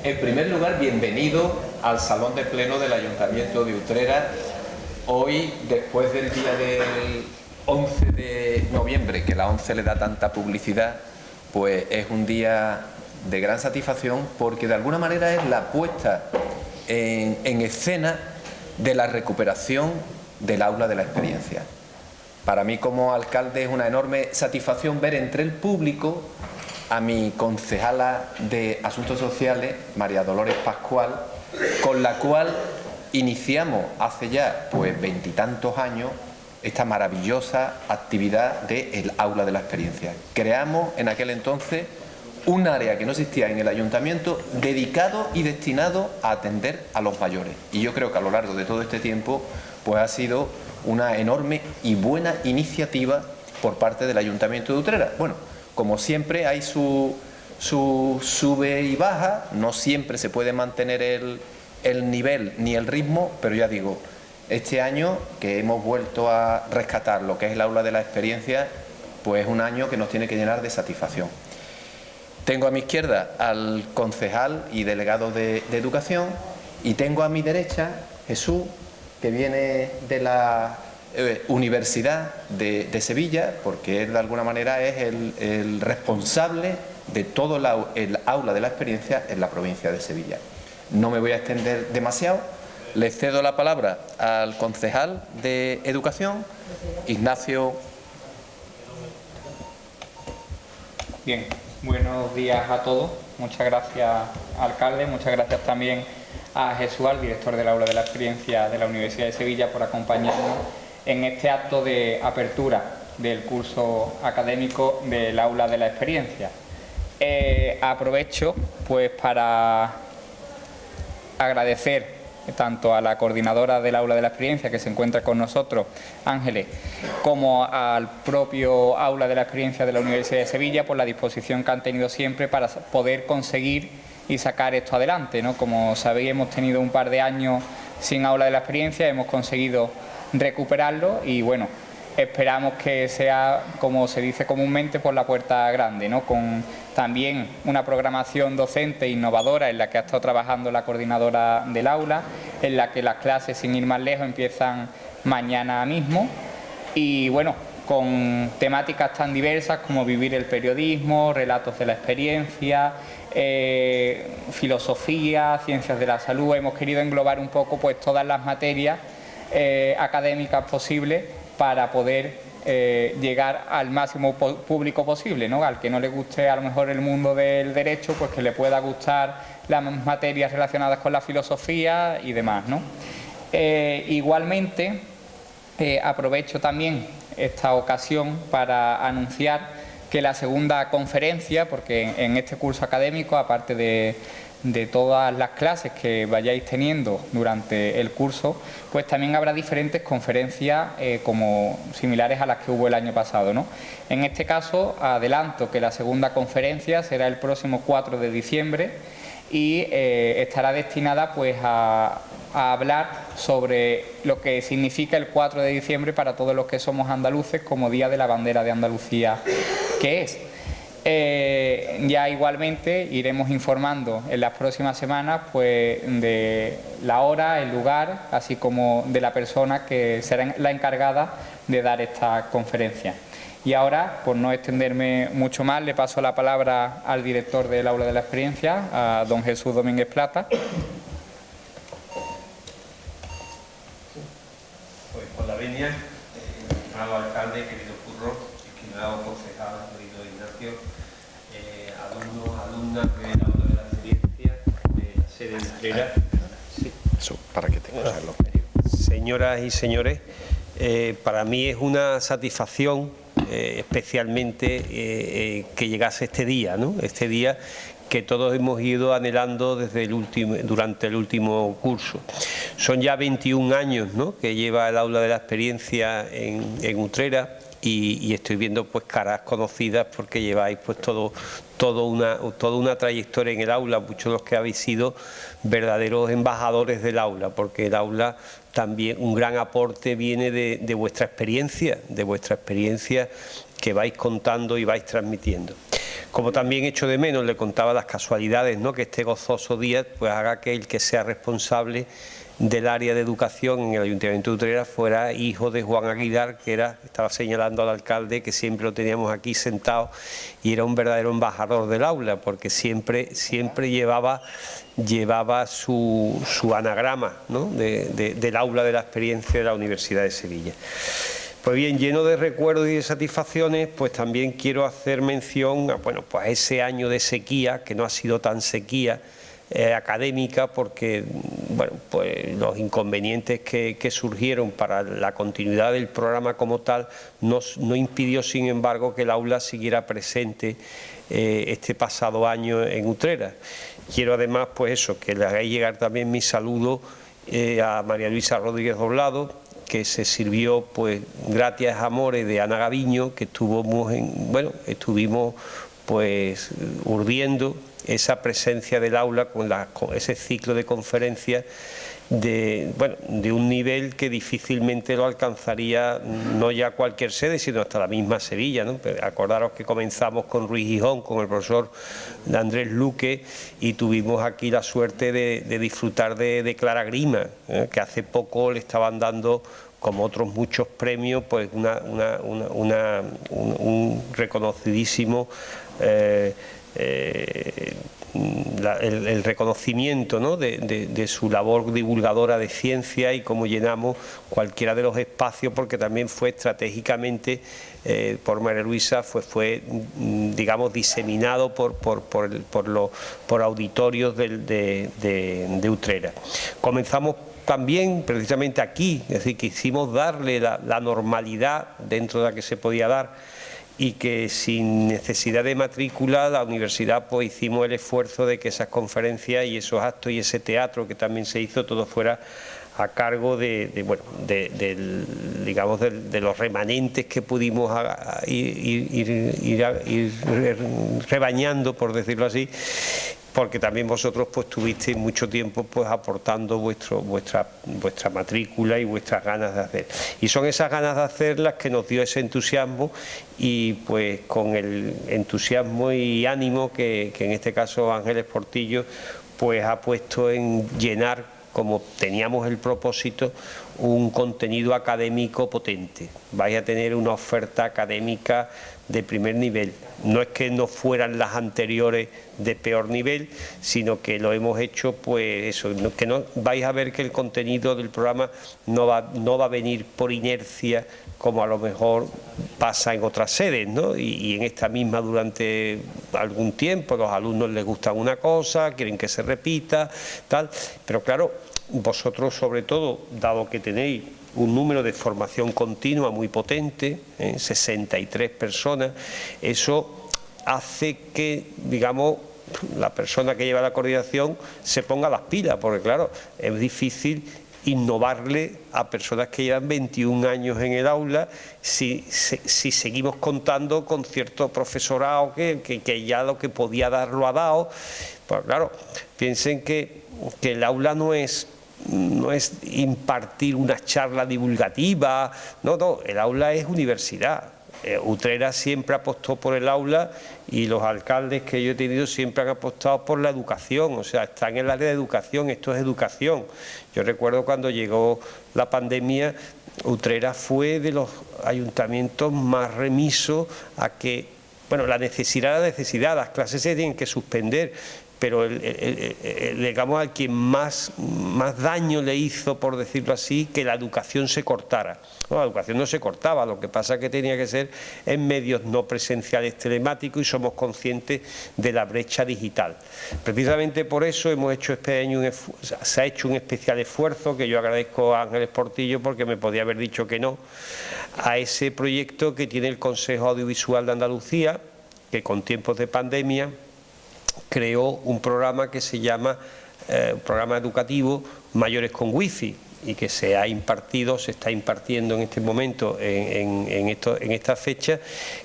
En primer lugar, bienvenido al Salón de Pleno del Ayuntamiento de Utrera. Hoy, después del día del 11 de noviembre, que la 11 le da tanta publicidad, pues es un día de gran satisfacción porque de alguna manera es la puesta en escena de la recuperación del aula de la experiencia. Para mí como alcalde es una enorme satisfacción ver entre el público a mi concejala de Asuntos Sociales, María Dolores Pascual, con la cual iniciamos hace ya pues 20 y tantos años esta maravillosa actividad del aula de la experiencia. Creamos en aquel entonces un área que no existía en el ayuntamiento dedicado y destinado a atender a los mayores. Y yo creo que a lo largo de todo este tiempo pues ha sido una enorme y buena iniciativa por parte del Ayuntamiento de Utrera. Bueno, como siempre hay su sube y baja, no siempre se puede mantener el nivel ni el ritmo, pero ya digo, este año que hemos vuelto a rescatar lo que es el aula de la experiencia, pues es un año que nos tiene que llenar de satisfacción. Tengo a mi izquierda al concejal y delegado de Educación y tengo a mi derecha Jesús, que viene de la Universidad de Sevilla, porque él de alguna manera es el responsable de todo el aula de la experiencia en la provincia de Sevilla. No me voy a extender demasiado, le cedo la palabra al concejal de Educación, Ignacio. Bien, buenos días a todos. Muchas gracias, alcalde. Muchas gracias también a Jesús, al director del aula de la experiencia de la Universidad de Sevilla, por acompañarnos en este acto de apertura del curso académico del aula de la experiencia. Aprovecho pues para agradecer tanto a la coordinadora del aula de la experiencia, que se encuentra con nosotros, Ángeles, como al propio aula de la experiencia de la Universidad de Sevilla por la disposición que han tenido siempre para poder conseguir y sacar esto adelante, ¿no? Como sabéis, hemos tenido un par de años sin aula de la experiencia, hemos conseguido recuperarlo y bueno, esperamos que sea, como se dice comúnmente, por la puerta grande, ¿no? Con también una programación docente innovadora en la que ha estado trabajando la coordinadora del aula, en la que las clases, sin ir más lejos, empiezan mañana mismo y bueno, con temáticas tan diversas como vivir el periodismo, relatos de la experiencia, filosofía, ciencias de la salud. Hemos querido englobar un poco pues todas las materias académicas posibles para poder llegar al máximo público posible, ¿no? Al que no le guste a lo mejor el mundo del derecho, pues que le pueda gustar las materias relacionadas con la filosofía y demás, ¿no? Igualmente, aprovecho también esta ocasión para anunciar que la segunda conferencia, porque en este curso académico, aparte de todas las clases que vayáis teniendo durante el curso, pues también habrá diferentes conferencias como similares a las que hubo el año pasado, ¿no? En este caso, adelanto que la segunda conferencia será el próximo 4 de diciembre y estará destinada pues a hablar sobre lo que significa el 4 de diciembre para todos los que somos andaluces como Día de la Bandera de Andalucía, que es. Ya igualmente iremos informando en las próximas semanas pues de la hora, el lugar, así como de la persona que será la encargada de dar esta conferencia. Y ahora, por no extenderme mucho más, le paso la palabra al director del aula de la experiencia, a don Jesús Domínguez Plata. Pues con la venia, estimado alcalde, querido Curro, estimado concejal, querido Ignacio, alumnos, alumnas del aula de la experiencia de la sede de Utrera. Sí. Eso, para que tengas los medios. Señoras y señores, para mí es una satisfacción especialmente que llegase este día, ¿no? Este día que todos hemos ido anhelando durante el último curso. Son ya 21 años, ¿no?, que lleva el aula de la experiencia en Utrera y estoy viendo pues caras conocidas porque lleváis pues toda una trayectoria en el aula, muchos de los que habéis sido verdaderos embajadores del aula, porque el aula también un gran aporte viene de vuestra experiencia que vais contando y vais transmitiendo. Como también echo de menos, le contaba las casualidades, ¿no?, que este gozoso día pues haga que el que sea responsable del área de educación en el Ayuntamiento de Utrera fuera hijo de Juan Aguilar, que estaba señalando al alcalde, que siempre lo teníamos aquí sentado y era un verdadero embajador del aula, porque siempre llevaba su anagrama, ¿no?, del aula de la experiencia de la Universidad de Sevilla. Pues bien, lleno de recuerdos y de satisfacciones, pues también quiero hacer mención a, bueno, pues a ese año de sequía, que no ha sido tan sequía académica, porque bueno, pues los inconvenientes que surgieron para la continuidad del programa como tal no impidió, sin embargo, que el aula siguiera presente este pasado año en Utrera. Quiero además, pues eso, que le hagáis llegar también mi saludo a María Luisa Rodríguez Doblado, que se sirvió, pues, gracias a amores de Ana Gaviño, que estuvimos pues urdiendo esa presencia del aula con ese ciclo de conferencias de un nivel que difícilmente lo alcanzaría no ya cualquier sede, sino hasta la misma Sevilla, ¿no? Acordaros que comenzamos con Ruiz Gijón, con el profesor Andrés Luque, y tuvimos aquí la suerte de disfrutar de Clara Grima, que hace poco le estaban dando, como otros muchos premios, pues un reconocidísimo el reconocimiento, ¿no?, de su labor divulgadora de ciencia y cómo llenamos cualquiera de los espacios, porque también fue estratégicamente por María Luisa, fue digamos diseminado por auditorios de Utrera. Comenzamos también precisamente aquí, es decir, quisimos darle la normalidad dentro de la que se podía dar, y que sin necesidad de matrícula la universidad pues hicimos el esfuerzo de que esas conferencias y esos actos y ese teatro que también se hizo, todo fuera a cargo de los remanentes que pudimos ir rebañando, por decirlo así, porque también vosotros pues tuvisteis mucho tiempo pues aportando vuestra matrícula y vuestras ganas de hacer. Y son esas ganas de hacer las que nos dio ese entusiasmo, y pues con el entusiasmo y ánimo que en este caso Ángeles Portillo pues ha puesto en llenar, como teníamos el propósito, un contenido académico potente. Vais a tener una oferta académica de primer nivel. No es que no fueran las anteriores de peor nivel, sino que lo hemos hecho, pues eso, que no vais a ver que el contenido del programa no va a venir por inercia, como a lo mejor pasa en otras sedes, ¿no? Y en esta misma durante algún tiempo los alumnos les gusta una cosa, quieren que se repita, tal, pero claro, vosotros sobre todo, dado que tenéis un número de formación continua muy potente, 63 personas, eso hace que, digamos, la persona que lleva la coordinación se ponga las pilas, porque claro, es difícil innovarle a personas que llevan 21 años en el aula si seguimos contando con cierto profesorado que ya lo que podía dar lo ha dado. Pues claro, piensen que el aula no es impartir una charla divulgativa, no, el aula es universidad. Utrera siempre apostó por el aula, y los alcaldes que yo he tenido siempre han apostado por la educación, o sea, están en el área de educación, esto es educación. Yo recuerdo cuando llegó la pandemia, Utrera fue de los ayuntamientos más remisos a que, bueno, la necesidad, las clases se tienen que suspender, pero digamos al quien más daño le hizo, por decirlo así, que la educación se cortara. No, la educación no se cortaba, lo que pasa es que tenía que ser en medios no presenciales telemáticos, y somos conscientes de la brecha digital. Precisamente por eso hemos hecho se ha hecho un especial esfuerzo, que yo agradezco a Ángeles Portillo, porque me podía haber dicho que no, a ese proyecto que tiene el Consejo Audiovisual de Andalucía, que con tiempos de pandemia creó un programa que se llama programa educativo Mayores con Wifi, y que se está impartiendo en este momento en esta fecha,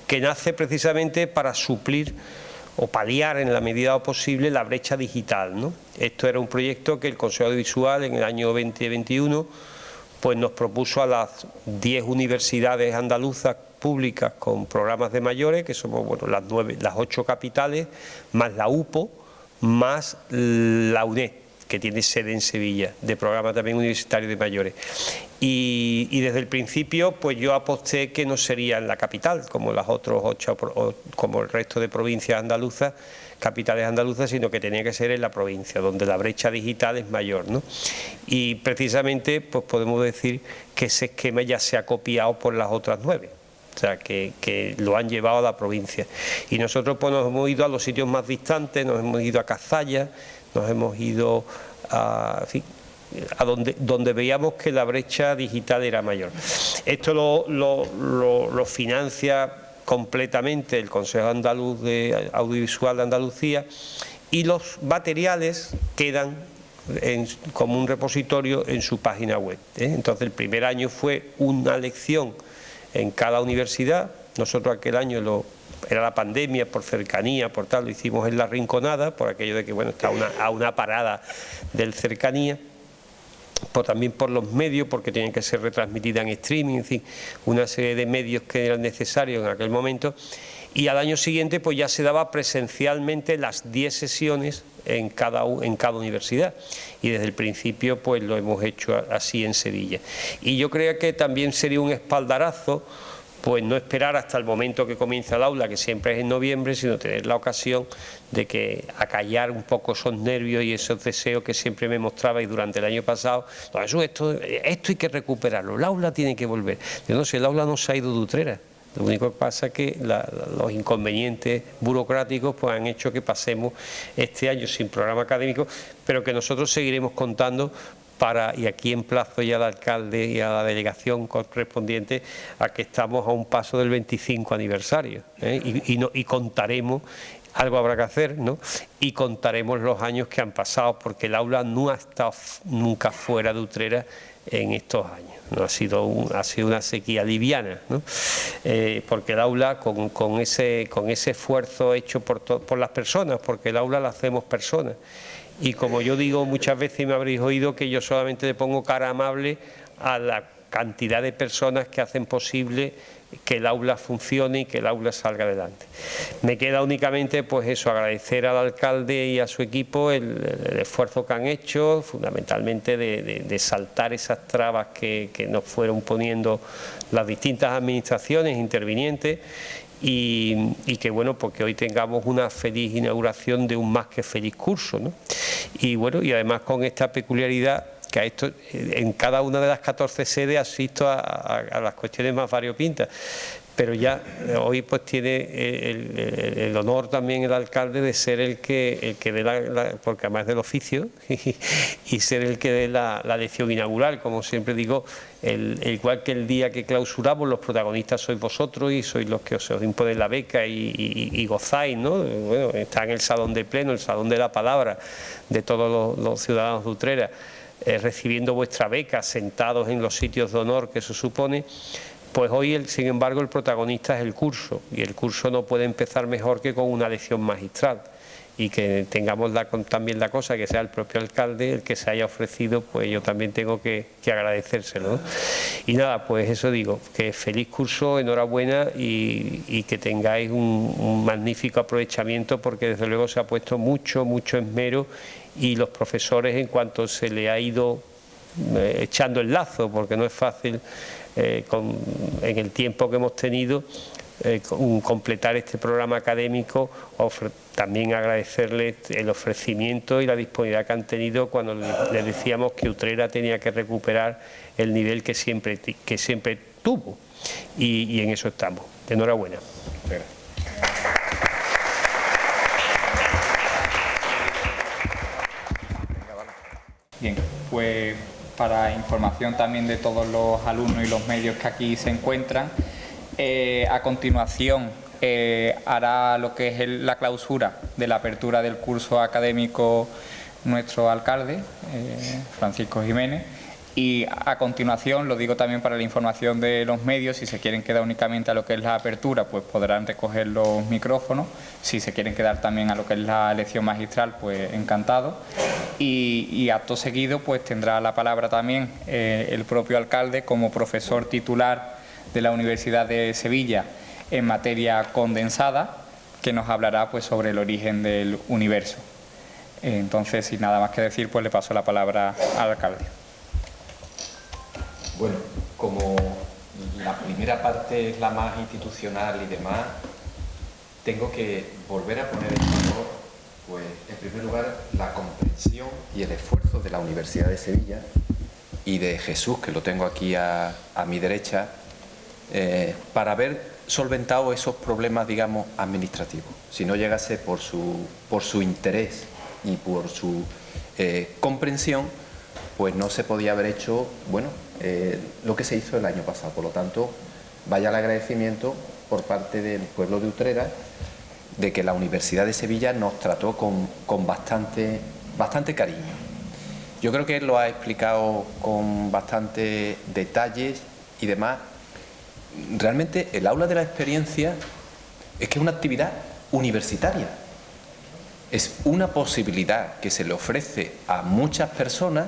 que nace precisamente para suplir o paliar en la medida posible la brecha digital, ¿no? Esto era un proyecto que el Consejo Audiovisual en el año 2021 pues nos propuso a las 10 universidades andaluzas públicas con programas de mayores, que somos las 8 capitales, más la UPO, más la UNED, que tiene sede en Sevilla, de programa también universitario de mayores. Y desde el principio pues yo aposté que no sería en la capital, como las otras 8, como el resto de provincias andaluzas, capitales andaluzas, sino que tenía que ser en la provincia, donde la brecha digital es mayor, ¿no? Y precisamente pues podemos decir que ese esquema ya se ha copiado por las otras 9. O sea, que lo han llevado a la provincia. Y nosotros pues nos hemos ido a los sitios más distantes, nos hemos ido a Cazalla, nos hemos ido a donde veíamos que la brecha digital era mayor. Esto lo financia completamente el Consejo Andaluz de Audiovisual de Andalucía, y los materiales quedan como un repositorio en su página web, ¿eh? Entonces el primer año fue una lección en cada universidad. Nosotros aquel año era la pandemia, por cercanía, por tal, lo hicimos en La Rinconada, por aquello de que bueno, está a una parada del Cercanía, también por los medios, porque tenían que ser retransmitidas en streaming, en fin, una serie de medios que eran necesarios en aquel momento. Y al año siguiente pues ya se daba presencialmente las 10 sesiones en cada universidad, y desde el principio pues lo hemos hecho así en Sevilla. Y yo creo que también sería un espaldarazo pues no esperar hasta el momento que comienza el aula, que siempre es en noviembre, sino tener la ocasión de que acallar un poco esos nervios y esos deseos que siempre me mostrabais durante el año pasado. No, esto hay que recuperarlo, el aula tiene que volver. Yo no sé, el aula no se ha ido de Utrera. Lo único que pasa es que los inconvenientes burocráticos pues han hecho que pasemos este año sin programa académico, pero que nosotros seguiremos contando y aquí emplazo ya al alcalde y a la delegación correspondiente a que estamos a un paso del 25 aniversario, ¿eh? Y contaremos, algo habrá que hacer, ¿no? Y contaremos los años que han pasado, porque el aula no ha estado nunca fuera de Utrera en estos años. No ha sido una sequía liviana, ¿no? Porque el aula con ese esfuerzo hecho por las personas, porque el aula la hacemos personas. Y como yo digo muchas veces, me habréis oído que yo solamente le pongo cara amable a la cantidad de personas que hacen posible que el aula funcione y que el aula salga adelante. Me queda únicamente pues eso, agradecer al alcalde y a su equipo el esfuerzo que han hecho, fundamentalmente de saltar esas trabas que nos fueron poniendo las distintas administraciones intervinientes, y que bueno, porque hoy tengamos una feliz inauguración de un más que feliz curso, ¿no? Y bueno, y además con esta peculiaridad que a esto, en cada una de las 14 sedes asisto a las cuestiones más variopintas, pero ya hoy pues tiene el honor también el alcalde de ser el que dé porque además del oficio y ser el que dé la lección inaugural. Como siempre digo, igual que el día que clausuramos, los protagonistas sois vosotros y sois los que os imponen la beca y gozáis, ¿no? Bueno, está en el salón de pleno, el salón de la palabra de todos los ciudadanos de Utrera, recibiendo vuestra beca, sentados en los sitios de honor que eso supone. Pues hoy, sin embargo, el protagonista es el curso, y el curso no puede empezar mejor que con una lección magistral, y que tengamos también la cosa, que sea el propio alcalde el que se haya ofrecido, pues yo también tengo que agradecérselo, ¿no? Y nada, pues eso digo, que feliz curso, enhorabuena, y que tengáis un magnífico aprovechamiento, porque desde luego se ha puesto mucho esmero, y los profesores, en cuanto se le ha ido echando el lazo, porque no es fácil en el tiempo que hemos tenido completar este programa académico, también agradecerles el ofrecimiento y la disponibilidad que han tenido cuando les decíamos que Utrera tenía que recuperar el nivel que siempre tuvo, y en eso estamos. Enhorabuena. Bien, pues para información también de todos los alumnos y los medios que aquí se encuentran, a continuación hará lo que es la clausura de la apertura del curso académico nuestro alcalde, Francisco Jiménez, y a continuación, lo digo también para la información de los medios, si se quieren quedar únicamente a lo que es la apertura, pues podrán recoger los micrófonos. Si se quieren quedar también a lo que es la lección magistral, pues encantado. Y acto seguido pues tendrá la palabra también el propio alcalde como profesor titular de la Universidad de Sevilla en materia condensada, que nos hablará pues sobre el origen del universo. Entonces, sin nada más que decir, pues le paso la palabra al alcalde. Bueno, como la primera parte es la más institucional y demás, tengo que volver a poner en valor, pues, en primer lugar, la comprensión y el esfuerzo de la Universidad de Sevilla y de Jesús, que lo tengo aquí a mi derecha, para haber solventado esos problemas, digamos, administrativos. Si no llegase por su interés y por su comprensión, pues no se podía haber hecho, bueno, lo que se hizo el año pasado. Por lo tanto, vaya el agradecimiento por parte del pueblo de Utrera de que la Universidad de Sevilla nos trató con bastante cariño. Yo creo que él lo ha explicado con bastante detalles y demás. Realmente el aula de la experiencia es que es una actividad universitaria. Es una posibilidad que se le ofrece a muchas personas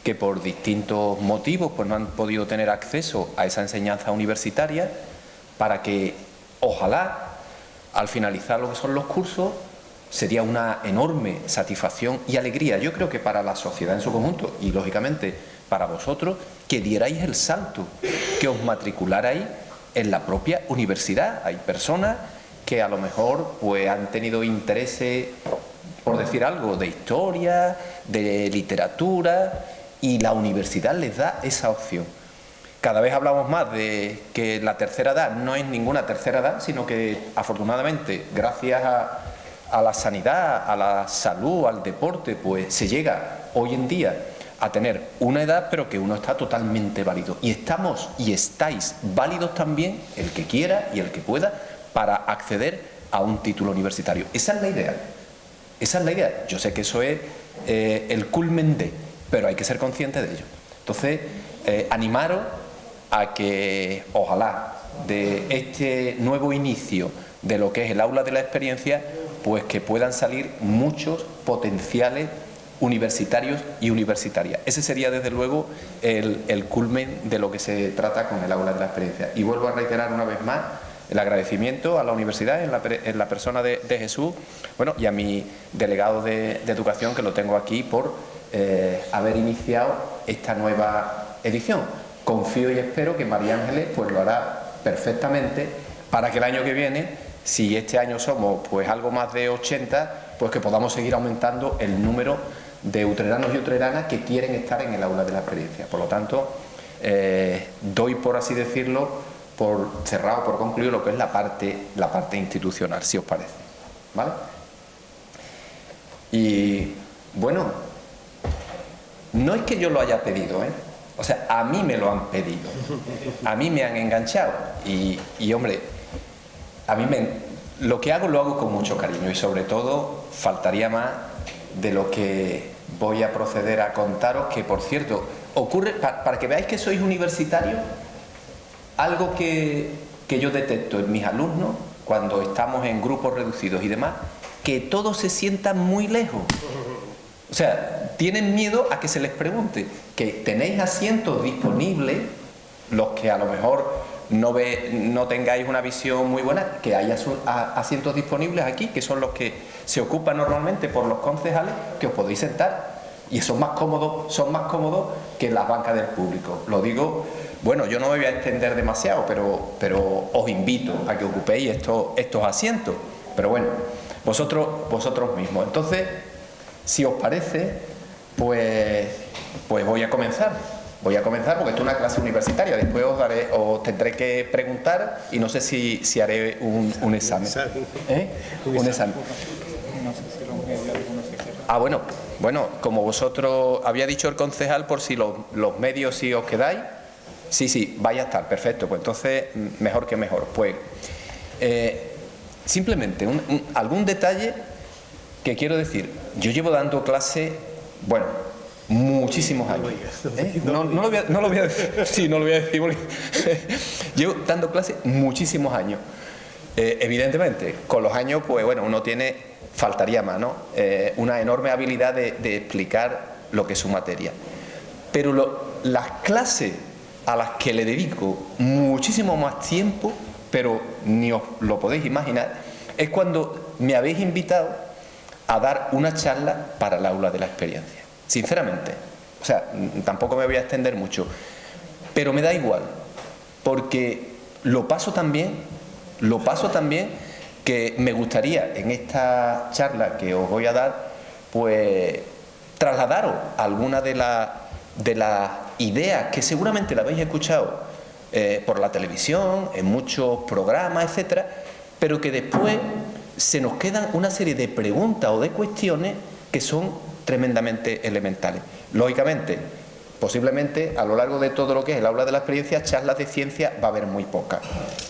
que por distintos motivos pues no han podido tener acceso a esa enseñanza universitaria, para que ojalá al finalizar lo que son los cursos sería una enorme satisfacción y alegría, yo creo que para la sociedad en su conjunto y lógicamente para vosotros, que dierais el salto, que os matricularais en la propia universidad. Hay personas que a lo mejor pues han tenido intereses, por decir algo, de historia, de literatura, y la universidad les da esa opción. Cada vez hablamos más de que la tercera edad no es ninguna tercera edad, sino que afortunadamente, gracias a la sanidad, a la salud, al deporte, pues se llega hoy en día a tener una edad, pero que uno está totalmente válido. Y estamos y estáis válidos también, el que quiera y el que pueda, para acceder a un título universitario. Esa es la idea. Esa es la idea. Yo sé que eso es el culmen de, pero hay que ser consciente de ello. Entonces, animaros a que, ojalá, de este nuevo inicio de lo que es el aula de la experiencia, pues que puedan salir muchos potenciales universitarios y universitarias. Ese sería, desde luego, el culmen de lo que se trata con el aula de la experiencia. Y vuelvo a reiterar una vez más el agradecimiento a la universidad en la persona de Jesús, bueno, y a mi delegado de Educación, que lo tengo aquí, por haber iniciado esta nueva edición. Confío y espero que María Ángeles pues lo hará perfectamente, para que el año que viene, si este año somos pues algo más de 80, pues que podamos seguir aumentando el número de utreranos y utreranas que quieren estar en el aula de la experiencia. Por lo tanto, doy, por así decirlo, por cerrado, por concluido lo que es la parte institucional, si os parece, ¿vale? Y bueno, no es que yo lo haya pedido, o sea, a mí me lo han pedido, a mí me han enganchado y hombre, a mí lo que hago lo hago con mucho cariño, y sobre todo faltaría más de lo que voy a proceder a contaros, que por cierto, ocurre, para que veáis que sois universitarios, algo que yo detecto en mis alumnos cuando estamos en grupos reducidos y demás, que todos se sientan muy lejos. O sea, tienen miedo a que se les pregunte, que tenéis asientos disponibles, los que a lo mejor no tengáis una visión muy buena, que haya asientos disponibles aquí, que son los que se ocupan normalmente por los concejales, que os podéis sentar, y son más cómodos que las bancas del público. Lo digo, bueno, yo no me voy a extender demasiado, pero os invito a que ocupéis estos asientos, pero bueno, vosotros mismos. Entonces, si os parece, pues voy a comenzar. Porque esto es una clase universitaria. Después os tendré que preguntar y no sé si haré un examen. Un examen. Ah, bueno, como vosotros había dicho el concejal, por si los medios, si os quedáis, sí, vaya a estar, perfecto, pues entonces mejor que mejor. Pues simplemente algún detalle que quiero decir. Yo llevo dando clase, bueno, muchísimos años. No lo voy a decir. Sí, no lo voy a decir porque llevo dando clase muchísimos años. Evidentemente, con los años, pues bueno, uno faltaría más, ¿no? Una enorme habilidad de explicar lo que es su materia. Pero las clases a las que le dedico muchísimo más tiempo, pero ni os lo podéis imaginar, es cuando me habéis invitado a dar una charla para el aula de la experiencia. Sinceramente, o sea, tampoco me voy a extender mucho, pero me da igual, porque lo paso tan bien, que me gustaría en esta charla que os voy a dar, pues trasladaros algunas de las ideas que seguramente la habéis escuchado por la televisión, en muchos programas, etcétera, pero que después se nos quedan una serie de preguntas o de cuestiones que son tremendamente elementales. Lógicamente, posiblemente a lo largo de todo lo que es el aula de la experiencia, charlas de ciencia va a haber muy pocas.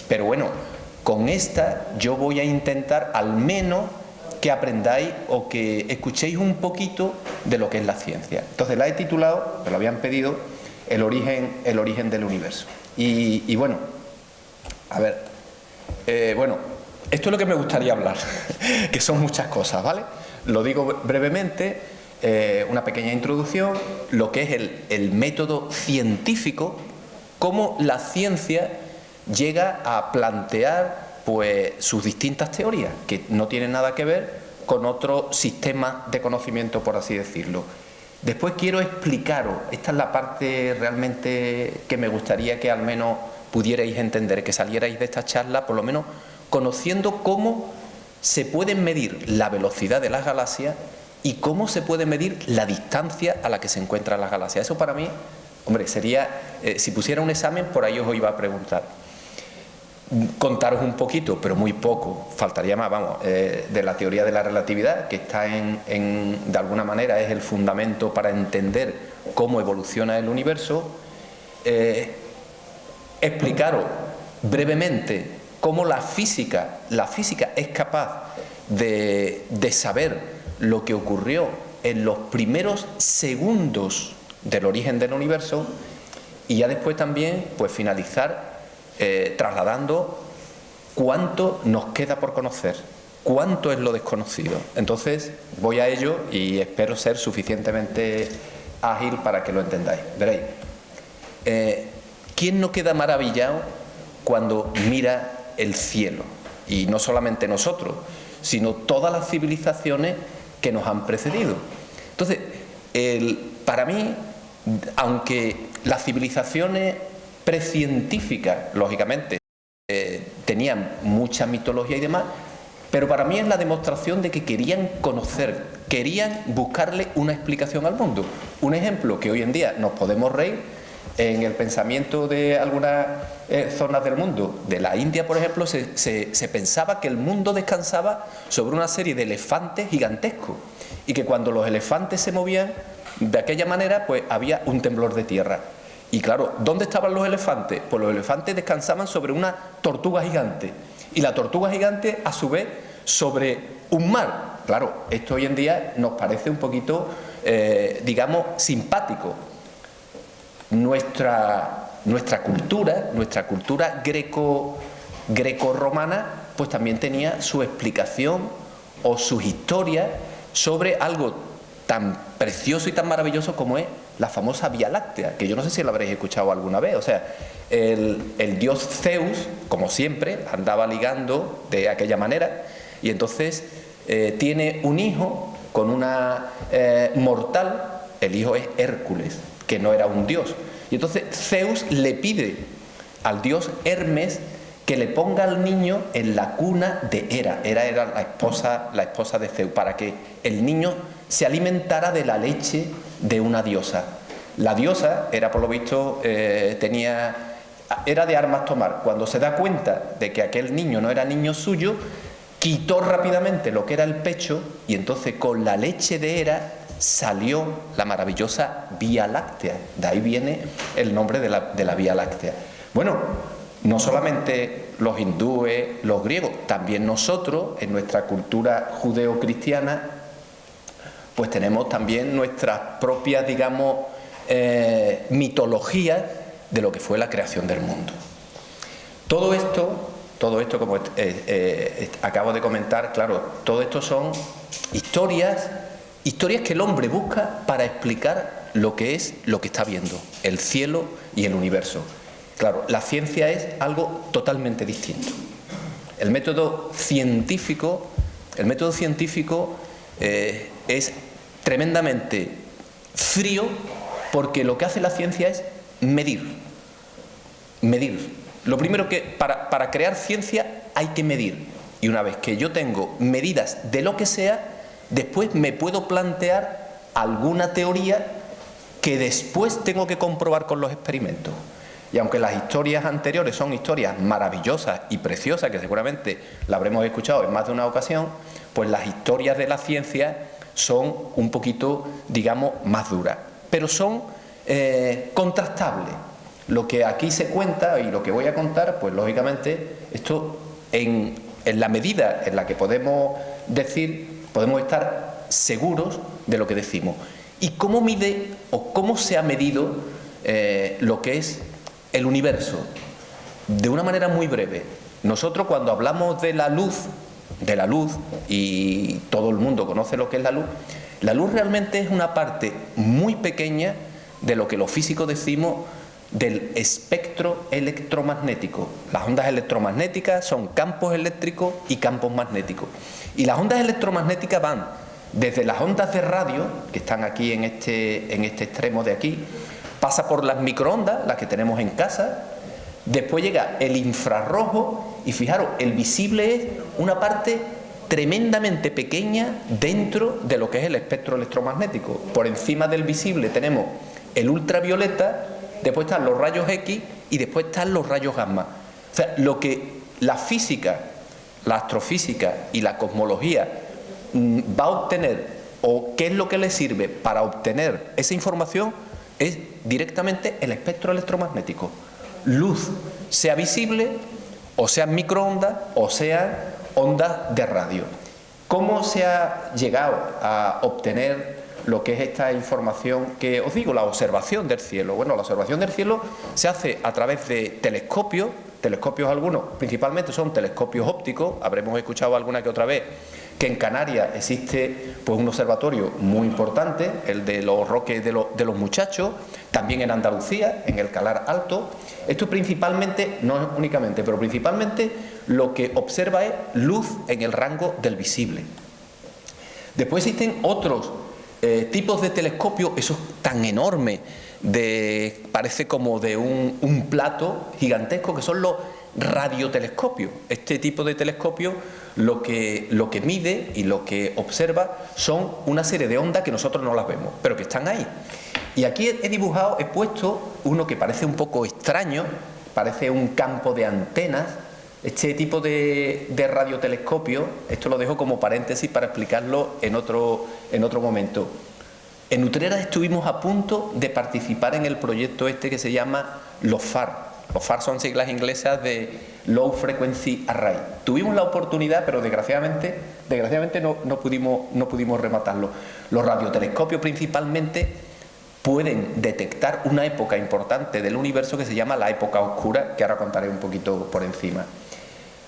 Pero bueno, con esta yo voy a intentar al menos que aprendáis o que escuchéis un poquito de lo que es la ciencia. Entonces la he titulado, me lo habían pedido, el origen del universo. Y bueno, a ver, bueno, esto es lo que me gustaría hablar, que son muchas cosas, ¿vale? Lo digo brevemente, una pequeña introducción, lo que es el método científico, cómo la ciencia llega a plantear pues sus distintas teorías, que no tienen nada que ver con otro sistema de conocimiento, por así decirlo. Después quiero explicaros, esta es la parte realmente que me gustaría que al menos pudierais entender, que salierais de esta charla por lo menos conociendo cómo se puede medir la velocidad de las galaxias y cómo se puede medir la distancia a la que se encuentran las galaxias. Eso para mí, hombre, sería, si pusiera un examen, por ahí os iba a preguntar. Contaros un poquito, pero muy poco, faltaría más, vamos, de la teoría de la relatividad, que está de alguna manera es el fundamento para entender cómo evoluciona el universo. Explicaros brevemente cómo la física es capaz de saber lo que ocurrió en los primeros segundos del origen del universo, y ya después también pues finalizar trasladando cuánto nos queda por conocer, cuánto es lo desconocido. Entonces voy a ello y espero ser suficientemente ágil para que lo entendáis. Veréis, ¿quién no queda maravillado cuando mira el cielo? Y no solamente nosotros, sino todas las civilizaciones que nos han precedido. Entonces, para mí, aunque las civilizaciones precientíficas, lógicamente, tenían mucha mitología y demás, pero para mí es la demostración de que querían conocer, querían buscarle una explicación al mundo. Un ejemplo que hoy en día nos podemos reír en el pensamiento de algunas zonas del mundo, de la India, por ejemplo, se pensaba que el mundo descansaba sobre una serie de elefantes gigantescos y que cuando los elefantes se movían de aquella manera, pues había un temblor de tierra. Y claro, ¿dónde estaban los elefantes? Pues los elefantes descansaban sobre una tortuga gigante y la tortuga gigante a su vez sobre un mar. Claro, esto hoy en día nos parece un poquito, digamos, simpático. Nuestra cultura greco-romana, pues también tenía su explicación o sus historias sobre algo tan precioso y tan maravilloso como es la famosa Vía Láctea, que yo no sé si la habréis escuchado alguna vez. O sea, el dios Zeus, como siempre, andaba ligando de aquella manera y entonces tiene un hijo con una mortal. El hijo es Hércules, que no era un dios. Y entonces Zeus le pide al dios Hermes que le ponga al niño en la cuna de Hera. Hera era la esposa de Zeus, para que el niño se alimentara de la leche de una diosa. La diosa era, por lo visto, era de armas tomar. Cuando se da cuenta de que aquel niño no era niño suyo, quitó rápidamente lo que era el pecho y entonces con la leche de Hera salió la maravillosa Vía Láctea. De ahí viene el nombre de la Vía Láctea. Bueno, no solamente los hindúes, los griegos, también nosotros, en nuestra cultura judeo-cristiana, pues tenemos también nuestras propias, digamos, mitologías de lo que fue la creación del mundo. Todo esto, como acabo de comentar, claro, todo esto son historias que el hombre busca para explicar lo que está viendo, el cielo y el universo. Claro, la ciencia es algo totalmente distinto. El método científico es tremendamente frío, porque lo que hace la ciencia es medir. Lo primero que, para crear ciencia hay que medir. Y una vez que yo tengo medidas de lo que sea, después me puedo plantear alguna teoría que después tengo que comprobar con los experimentos. Y aunque las historias anteriores son historias maravillosas y preciosas, que seguramente la habremos escuchado en más de una ocasión, pues las historias de la ciencia son un poquito, digamos, más duras. Pero son contrastables. Lo que aquí se cuenta y lo que voy a contar, pues lógicamente, esto en la medida en la que podemos decir, podemos estar seguros de lo que decimos. ¿Y cómo mide o cómo se ha medido lo que es el universo? De una manera muy breve. Nosotros, cuando hablamos de la luz, y todo el mundo conoce lo que es la luz realmente es una parte muy pequeña de lo que los físicos decimos del espectro electromagnético. Las ondas electromagnéticas son campos eléctricos y campos magnéticos. Y las ondas electromagnéticas van desde las ondas de radio, que están aquí en este extremo de aquí, pasa por las microondas, las que tenemos en casa, después llega el infrarrojo, y fijaros, el visible es una parte tremendamente pequeña dentro de lo que es el espectro electromagnético. Por encima del visible tenemos el ultravioleta, después están los rayos X y después están los rayos gamma. O sea, lo que la física, la astrofísica y la cosmología va a obtener, o qué es lo que le sirve para obtener esa información, es directamente el espectro electromagnético. Luz, sea visible, o sean microondas, o sean ondas de radio. ¿Cómo se ha llegado a obtener lo que es esta información que os digo, la observación del cielo? Bueno, la observación del cielo se hace a través de telescopios algunos, principalmente son telescopios ópticos. Habremos escuchado alguna que otra vez que en Canarias existe pues un observatorio muy importante, el de los Roques de los Muchachos, también en Andalucía, en el Calar Alto. Esto principalmente, no es únicamente, pero principalmente lo que observa es luz en el rango del visible. Después existen otros tipos de telescopios, esos tan enormes, parece como de un plato gigantesco, que son los radiotelescopios. Este tipo de telescopio lo que mide y lo que observa son una serie de ondas que nosotros no las vemos, pero que están ahí. Y aquí he puesto uno que parece un poco extraño, parece un campo de antenas. Este tipo de radiotelescopio, esto lo dejo como paréntesis para explicarlo en otro momento. En Utrera estuvimos a punto de participar en el proyecto este que se llama los FAR. Los FAR son siglas inglesas de Low Frequency Array. Tuvimos la oportunidad, pero desgraciadamente no pudimos rematarlo. Los radiotelescopios principalmente pueden detectar una época importante del universo que se llama la época oscura, que ahora contaré un poquito por encima.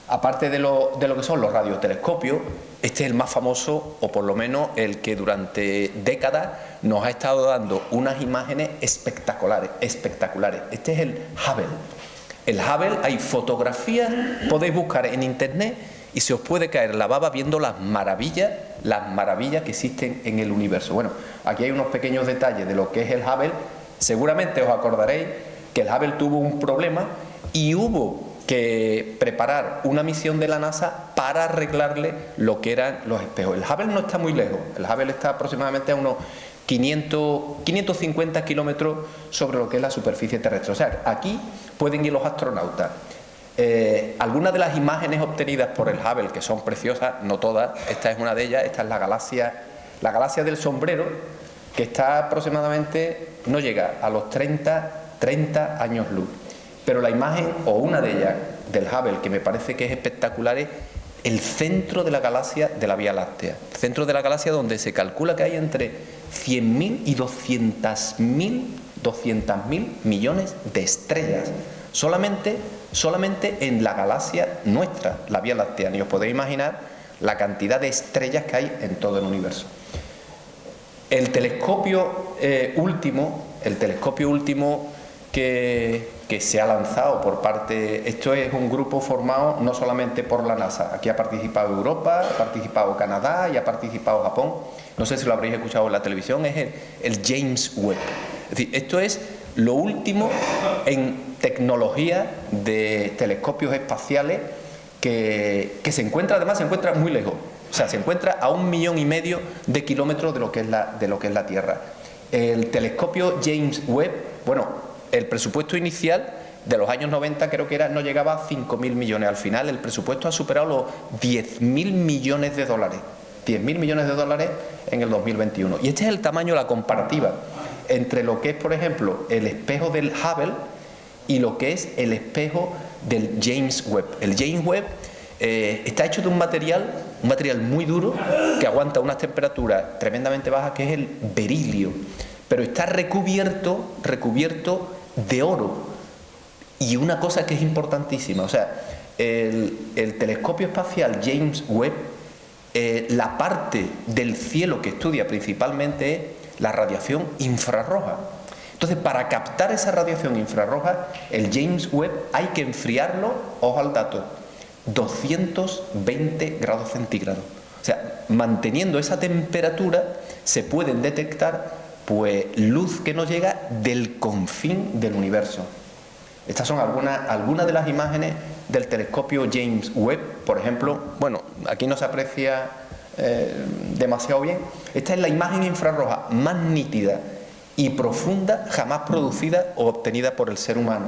Aparte de lo que son los radiotelescopios, este es el más famoso, o por lo menos el que durante décadas nos ha estado dando unas imágenes espectaculares. Este es el Hubble. El Hubble, hay fotografías, podéis buscar en internet y se os puede caer la baba viendo las maravillas que existen en el universo. Bueno, aquí hay unos pequeños detalles de lo que es el Hubble. Seguramente os acordaréis que el Hubble tuvo un problema y hubo que preparar una misión de la NASA para arreglarle lo que eran los espejos. El Hubble no está muy lejos, el Hubble está aproximadamente a unos 550 kilómetros sobre lo que es la superficie terrestre. O sea, aquí pueden ir los astronautas. Algunas de las imágenes obtenidas por el Hubble, que son preciosas, no todas, esta es una de ellas, esta es la galaxia del sombrero, que está aproximadamente, no llega a los 30 años luz. Pero la imagen, o una de ellas, del Hubble, que me parece que es espectacular, es el centro de la galaxia de la Vía Láctea. El centro de la galaxia donde se calcula que hay entre 100.000 y 200.000 millones de estrellas. Solamente en la galaxia nuestra, la Vía Láctea. Ni os podéis imaginar la cantidad de estrellas que hay en todo el universo. El telescopio último, el telescopio último que se ha lanzado por parte... Esto es un grupo formado no solamente por la NASA. Aquí ha participado Europa, ha participado Canadá y ha participado Japón. No sé si lo habréis escuchado en la televisión, es el James Webb. Es decir, esto es lo último en tecnología de telescopios espaciales que se encuentra, además se encuentra muy lejos. O sea, se encuentra a 1,5 millones de kilómetros de lo que es la Tierra. El telescopio James Webb, bueno, el presupuesto inicial de los años 90 creo que no llegaba a 5.000 millones. Al final el presupuesto ha superado los 10.000 millones de dólares. 10.000 millones de dólares en el 2021. Y este es el tamaño, la comparativa entre lo que es, por ejemplo, el espejo del Hubble y lo que es el espejo del James Webb. El James Webb está hecho de un material muy duro que aguanta unas temperaturas tremendamente bajas, que es el berilio, pero está recubierto de oro. Y una cosa que es importantísima, o sea, el telescopio espacial James Webb, la parte del cielo que estudia principalmente es la radiación infrarroja. Entonces, para captar esa radiación infrarroja, el James Webb hay que enfriarlo, ojo al dato, 220 grados centígrados. O sea, manteniendo esa temperatura se pueden detectar pues luz que nos llega del confín del universo. Estas son algunas de las imágenes del telescopio James Webb. Por ejemplo, bueno, aquí no se aprecia demasiado bien. Esta es la imagen infrarroja más nítida y profunda jamás producida o obtenida por el ser humano.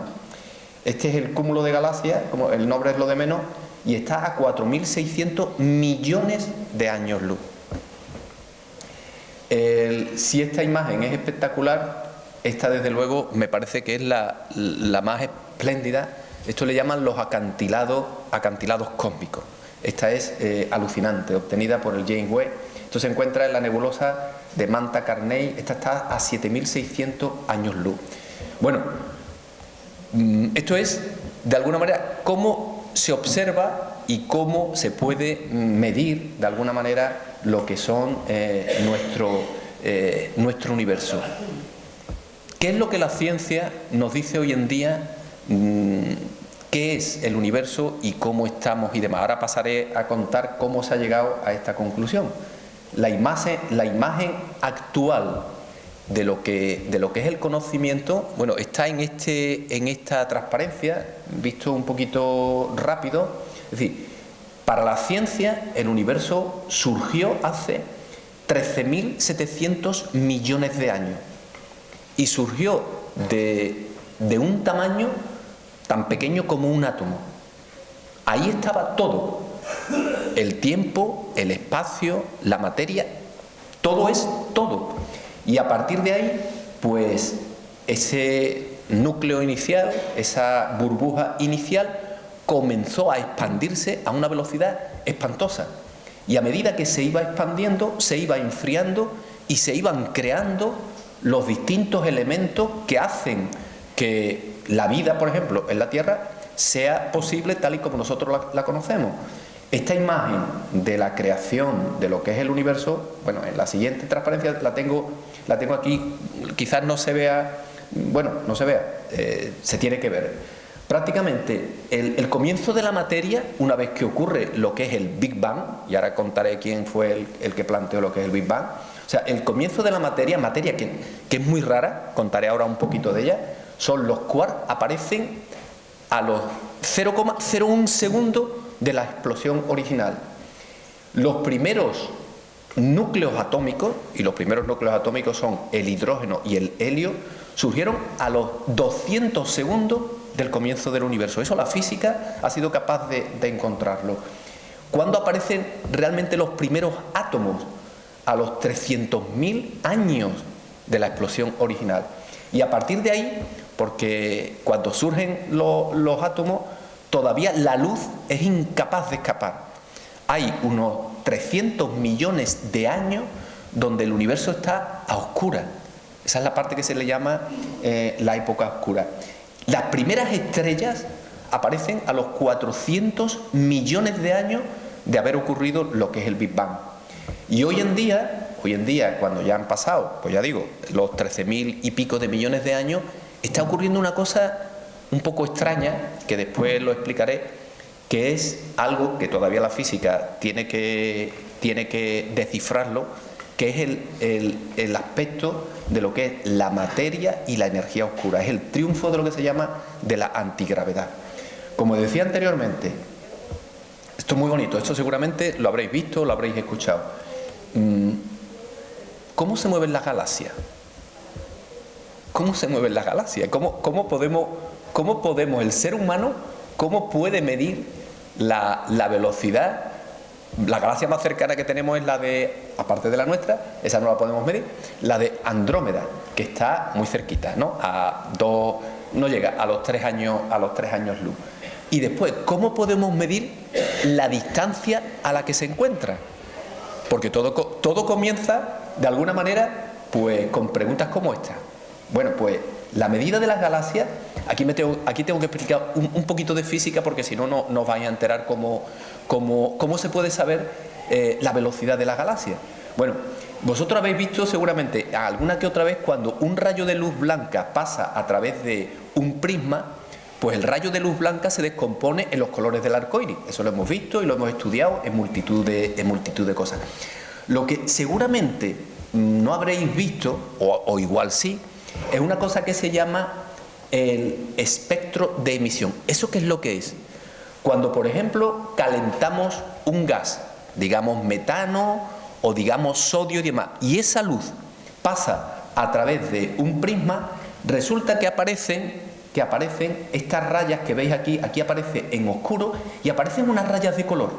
Este es el cúmulo de galaxias, como el nombre es lo de menos, y está a 4.600 millones de años luz. Si esta imagen es espectacular, esta desde luego me parece que es la más espléndida. Esto le llaman los acantilados cósmicos. Esta es alucinante, obtenida por el James Webb. Esto se encuentra en la nebulosa de Manta Carney. Esta está a 7.600 años luz. Bueno, esto es, de alguna manera, cómo se observa y cómo se puede medir, de alguna manera, lo que son nuestro universo. ¿Qué es lo que la ciencia nos dice hoy en día? ¿Qué es el universo y cómo estamos y demás? Ahora pasaré a contar cómo se ha llegado a esta conclusión. La imagen actual de lo que es el conocimiento, bueno, está en esta transparencia, visto un poquito rápido. Es decir, para la ciencia el universo surgió hace 13.700 millones de años y surgió de un tamaño tan pequeño como un átomo. Ahí estaba todo, el tiempo, el espacio, la materia, todo es todo. Y a partir de ahí, pues ese núcleo inicial, esa burbuja inicial, comenzó a expandirse a una velocidad espantosa. Y a medida que se iba expandiendo, se iba enfriando y se iban creando los distintos elementos que hacen que la vida, por ejemplo, en la Tierra sea posible tal y como nosotros la conocemos. Esta imagen de la creación de lo que es el universo, bueno, en la siguiente transparencia la tengo aquí, quizás no se vea, bueno, no se vea, se tiene que ver. Prácticamente el comienzo de la materia, una vez que ocurre lo que es el Big Bang, y ahora contaré quién fue el que planteó lo que es el Big Bang, o sea, el comienzo de la materia que es muy rara, contaré ahora un poquito de ella, son los quarks, aparecen a los 0,01 segundos de la explosión original. Los primeros núcleos atómicos, y los primeros núcleos atómicos son el hidrógeno y el helio, surgieron a los 200 segundos del comienzo del universo. Eso la física ha sido capaz de encontrarlo. ¿Cuándo aparecen realmente los primeros átomos? A los 300.000 años de la explosión original. Y a partir de ahí, porque cuando surgen los átomos, todavía la luz es incapaz de escapar. Hay unos 300 millones de años donde el universo está a oscuras. Esa es la parte que se le llama la época oscura. Las primeras estrellas aparecen a los 400 millones de años de haber ocurrido lo que es el Big Bang. Y hoy en día, cuando ya han pasado, pues ya digo, los 13.000 y pico de millones de años, está ocurriendo una cosa un poco extraña, que después lo explicaré, que es algo que todavía la física tiene que descifrarlo, que es el aspecto de lo que es la materia y la energía oscura. Es el triunfo de lo que se llama de la antigravedad. Como decía anteriormente, esto es muy bonito, esto seguramente lo habréis visto, lo habréis escuchado. ¿Cómo se mueven las galaxias? ¿Cómo se mueven las galaxias? ¿Cómo podemos, el ser humano, cómo puede medir la velocidad? La galaxia más cercana que tenemos es la de, aparte de la nuestra, esa no la podemos medir, la de Andrómeda, que está muy cerquita, ¿no? No llega a los 3 años luz. Y después, ¿cómo podemos medir la distancia a la que se encuentra? Porque todo comienza, de alguna manera, pues con preguntas como esta. Bueno, pues la medida de las galaxias, aquí tengo que explicar un poquito de física, porque si no, no os vais a enterar cómo se puede saber la velocidad de las galaxias. Bueno, vosotros habéis visto seguramente alguna que otra vez cuando un rayo de luz blanca pasa a través de un prisma, pues el rayo de luz blanca se descompone en los colores del arco iris. Eso lo hemos visto y lo hemos estudiado en multitud de cosas. Lo que seguramente no habréis visto, o igual sí, es una cosa que se llama el espectro de emisión. ¿Eso qué es lo que es? Cuando, por ejemplo, calentamos un gas, digamos metano o digamos sodio y demás, y esa luz pasa a través de un prisma, resulta que aparecen estas rayas que veis aquí aparece en oscuro y aparecen unas rayas de color.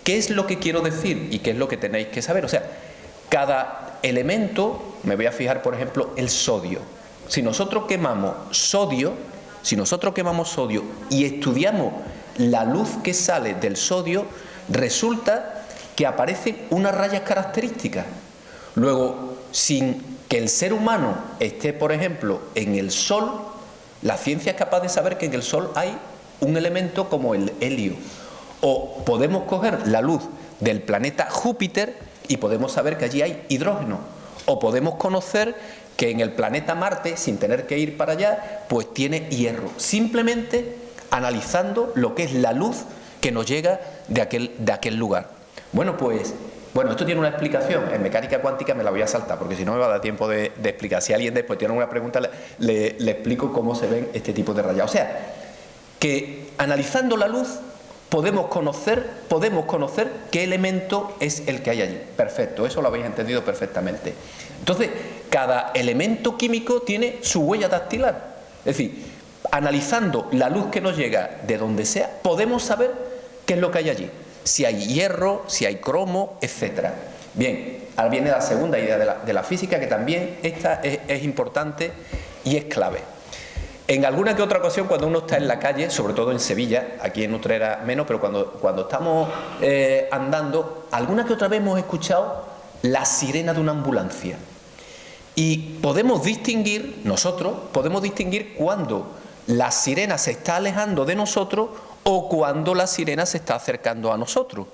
¿Qué es lo que quiero decir y qué es lo que tenéis que saber? O sea, cada elemento, me voy a fijar por ejemplo el sodio. Si nosotros quemamos sodio y estudiamos la luz que sale del sodio, resulta que aparecen unas rayas características. Luego, sin que el ser humano esté, por ejemplo, en el Sol, la ciencia es capaz de saber que en el Sol hay un elemento como el helio. O podemos coger la luz del planeta Júpiter y podemos saber que allí hay hidrógeno. O podemos conocer que en el planeta Marte, sin tener que ir para allá, pues tiene hierro. Simplemente analizando lo que es la luz que nos llega de aquel lugar. Bueno, esto tiene una explicación. En mecánica cuántica me la voy a saltar, porque si no me va a dar tiempo de explicar. Si alguien después tiene alguna pregunta, le explico cómo se ven este tipo de rayas. O sea, que analizando la luz podemos conocer qué elemento es el que hay allí. Perfecto, eso lo habéis entendido perfectamente. Entonces, cada elemento químico tiene su huella dactilar. Es decir, analizando la luz que nos llega de donde sea, podemos saber qué es lo que hay allí. Si hay hierro, si hay cromo, etc. Bien, ahora viene la segunda idea de la física, que también esta es importante y es clave. En alguna que otra ocasión, cuando uno está en la calle, sobre todo en Sevilla, aquí en Utrera menos, pero cuando estamos andando, alguna que otra vez hemos escuchado la sirena de una ambulancia. Y nosotros podemos distinguir cuando la sirena se está alejando de nosotros o cuando la sirena se está acercando a nosotros.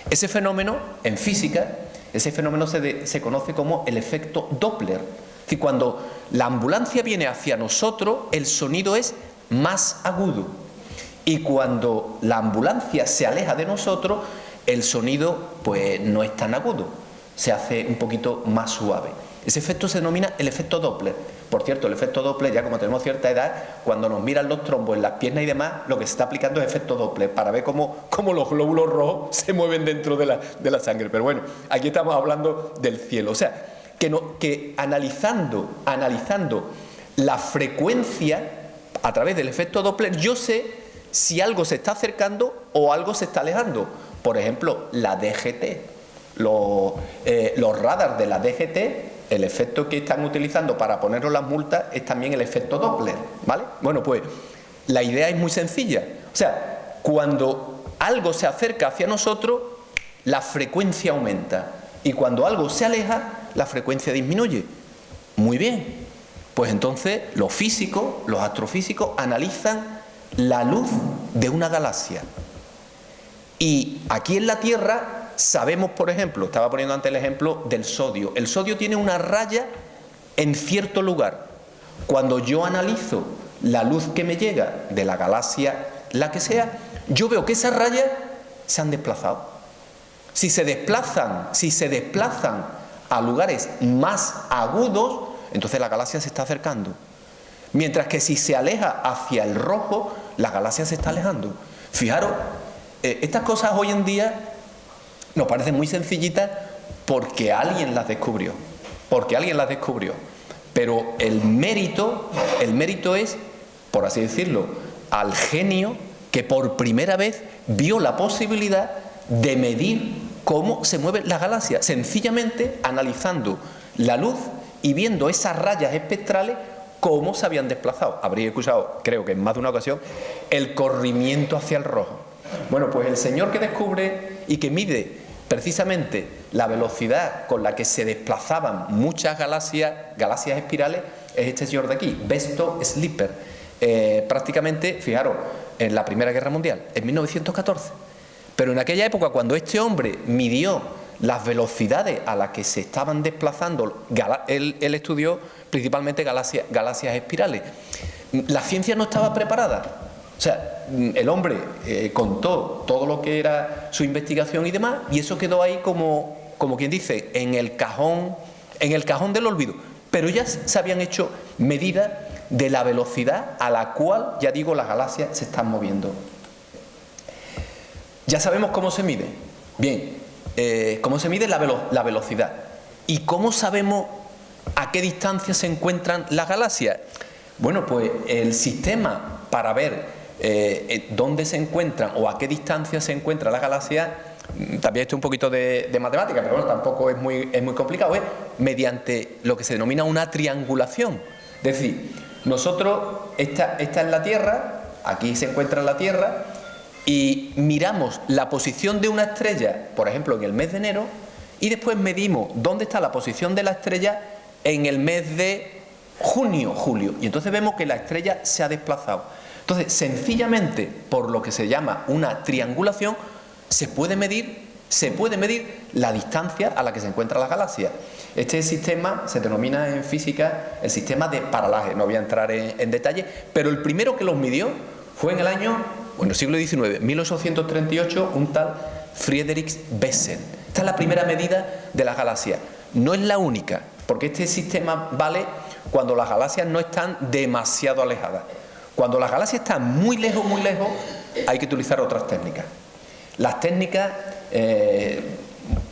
Ese fenómeno, en física, se conoce como el efecto Doppler. Es decir, cuando la ambulancia viene hacia nosotros, el sonido es más agudo. Y cuando la ambulancia se aleja de nosotros, el sonido pues no es tan agudo, se hace un poquito más suave. Ese efecto se denomina el efecto Doppler. Por cierto, el efecto Doppler, ya como tenemos cierta edad, cuando nos miran los trombos en las piernas y demás, lo que se está aplicando es efecto Doppler, para ver cómo los glóbulos rojos se mueven dentro de la sangre. Pero bueno, aquí estamos hablando del cielo. O sea, que analizando la frecuencia a través del efecto Doppler, yo sé si algo se está acercando o algo se está alejando. Por ejemplo, la DGT, los radars de la DGT, el efecto que están utilizando para ponernos las multas es también el efecto Doppler, ¿vale? Bueno, pues la idea es muy sencilla. O sea, cuando algo se acerca hacia nosotros, la frecuencia aumenta. Y cuando algo se aleja, la frecuencia disminuye. Muy bien. Pues entonces los astrofísicos, analizan la luz de una galaxia. Y aquí en la Tierra sabemos, por ejemplo, estaba poniendo antes el ejemplo del sodio. El sodio tiene una raya en cierto lugar. Cuando yo analizo la luz que me llega de la galaxia, la que sea, yo veo que esas rayas se han desplazado. Si se desplazan a lugares más agudos, entonces la galaxia se está acercando. Mientras que si se aleja hacia el rojo, la galaxia se está alejando. Fijaros, estas cosas hoy en día nos parecen muy sencillitas porque alguien las descubrió. Pero el mérito es, por así decirlo, al genio que por primera vez vio la posibilidad de medir cómo se mueven las galaxias, sencillamente analizando la luz y viendo esas rayas espectrales cómo se habían desplazado. Habréis escuchado, creo que en más de una ocasión, el corrimiento hacia el rojo. Bueno, pues el señor que descubre y que mide precisamente la velocidad con la que se desplazaban muchas galaxias espirales, es este señor de aquí, Besto Slipper. Prácticamente, fijaros, en la Primera Guerra Mundial, en 1914. Pero en aquella época, cuando este hombre midió las velocidades a las que se estaban desplazando, él estudió principalmente galaxias espirales. La ciencia no estaba preparada. O sea, el hombre contó todo lo que era su investigación y demás, y eso quedó ahí como quien dice, en el cajón del olvido. Pero ya se habían hecho medidas de la velocidad a la cual, ya digo, las galaxias se están moviendo. Ya sabemos cómo se mide. Bien, cómo se mide la velocidad. ¿Y cómo sabemos a qué distancia se encuentran las galaxias? Bueno, pues el sistema para ver dónde se encuentran o a qué distancia se encuentran las galaxias, también esto es un poquito de matemática, pero bueno, tampoco es muy complicado, es mediante lo que se denomina una triangulación. Es decir, nosotros, esta es la Tierra, aquí se encuentra la Tierra, y miramos la posición de una estrella, por ejemplo, en el mes de enero, y después medimos dónde está la posición de la estrella en el mes de junio, julio, y entonces vemos que la estrella se ha desplazado. Entonces, sencillamente, por lo que se llama una triangulación, se puede medir la distancia a la que se encuentran las galaxias. Este sistema se denomina en física el sistema de paralaje. No voy a entrar en detalle, pero el primero que los midió fue en el siglo XIX, 1838, un tal Friedrich Bessel. Esta es la primera medida de las galaxias. No es la única, porque este sistema vale cuando las galaxias no están demasiado alejadas. Cuando las galaxias están muy lejos, hay que utilizar otras técnicas. Las técnicas,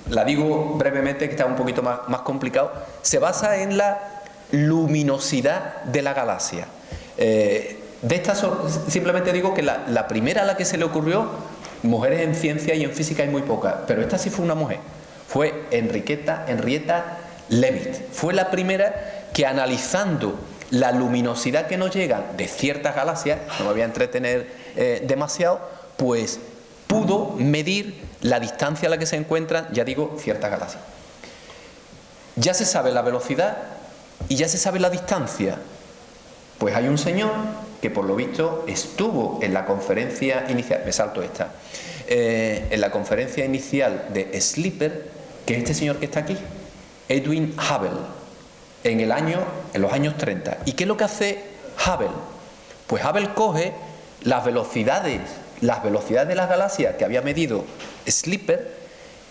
la digo brevemente, que está un poquito más complicado, se basa en la luminosidad de la galaxia. De estas simplemente digo que la primera a la que se le ocurrió, mujeres en ciencia y en física hay muy pocas, pero esta sí fue una mujer, fue Henrietta Leavitt. Fue la primera que, analizando la luminosidad que nos llega de ciertas galaxias, no me voy a entretener demasiado, pues pudo medir la distancia a la que se encuentran, ya digo, ciertas galaxias. Ya se sabe la velocidad y ya se sabe la distancia. Pues hay un señor que por lo visto estuvo en la conferencia inicial, en la conferencia inicial de Slipper, que es este señor que está aquí, Edwin Hubble, en los años 30. ¿Y qué es lo que hace Hubble? Pues Hubble coge las velocidades de las galaxias que había medido Slipper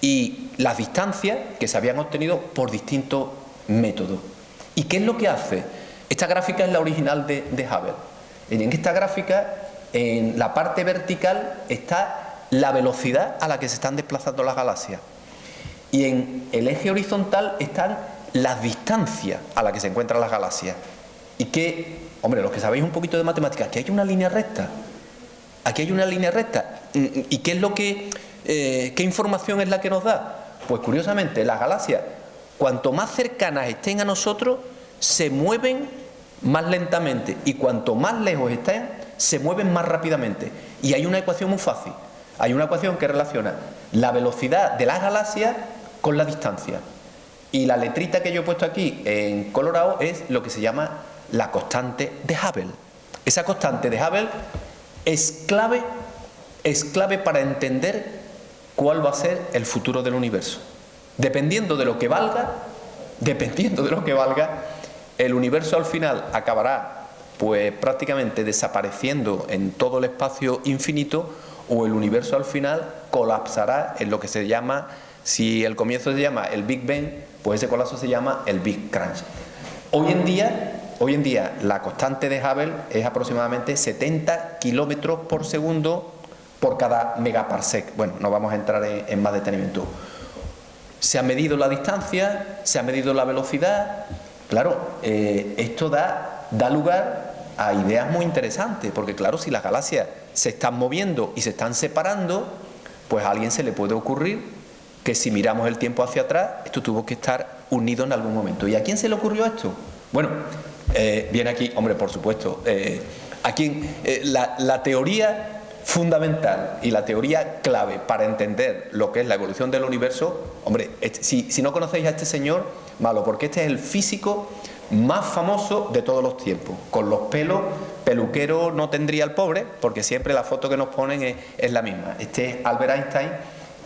y las distancias que se habían obtenido por distintos métodos. ¿Y qué es lo que hace? Esta gráfica es la original de Hubble. En esta gráfica, en la parte vertical, está la velocidad a la que se están desplazando las galaxias. Y en el eje horizontal están las distancias a las que se encuentran las galaxias. Y que, hombre, los que sabéis un poquito de matemáticas, aquí hay una línea recta. Aquí hay una línea recta. ¿Y qué es lo que, qué información es la que nos da? Pues curiosamente, las galaxias, cuanto más cercanas estén a nosotros, se mueven más lentamente, y cuanto más lejos estén, se mueven más rápidamente. Y hay una ecuación muy fácil. Hay una ecuación que relaciona la velocidad de las galaxias con la distancia. Y la letrita que yo he puesto aquí en colorado es lo que se llama la constante de Hubble. Esa constante de Hubble es clave para entender cuál va a ser el futuro del universo. Dependiendo de lo que valga, el universo al final acabará pues prácticamente desapareciendo en todo el espacio infinito, o el universo al final colapsará en lo que se llama, si el comienzo se llama el Big Bang, pues ese colapso se llama el Big Crunch. Hoy en día la constante de Hubble es aproximadamente 70 kilómetros por segundo por cada megaparsec. Bueno, no vamos a entrar en más detenimiento. Se ha medido la distancia, se ha medido la velocidad. Claro, esto da lugar a ideas muy interesantes, porque claro, si las galaxias se están moviendo y se están separando, pues a alguien se le puede ocurrir que si miramos el tiempo hacia atrás, esto tuvo que estar unido en algún momento. ¿Y a quién se le ocurrió esto? Bueno, viene aquí, hombre, por supuesto, la teoría fundamental y la teoría clave para entender lo que es la evolución del universo, hombre, si no conocéis a este señor, malo, porque este es el físico más famoso de todos los tiempos. Con los pelos, peluquero no tendría el pobre, porque siempre la foto que nos ponen es la misma. Este es Albert Einstein,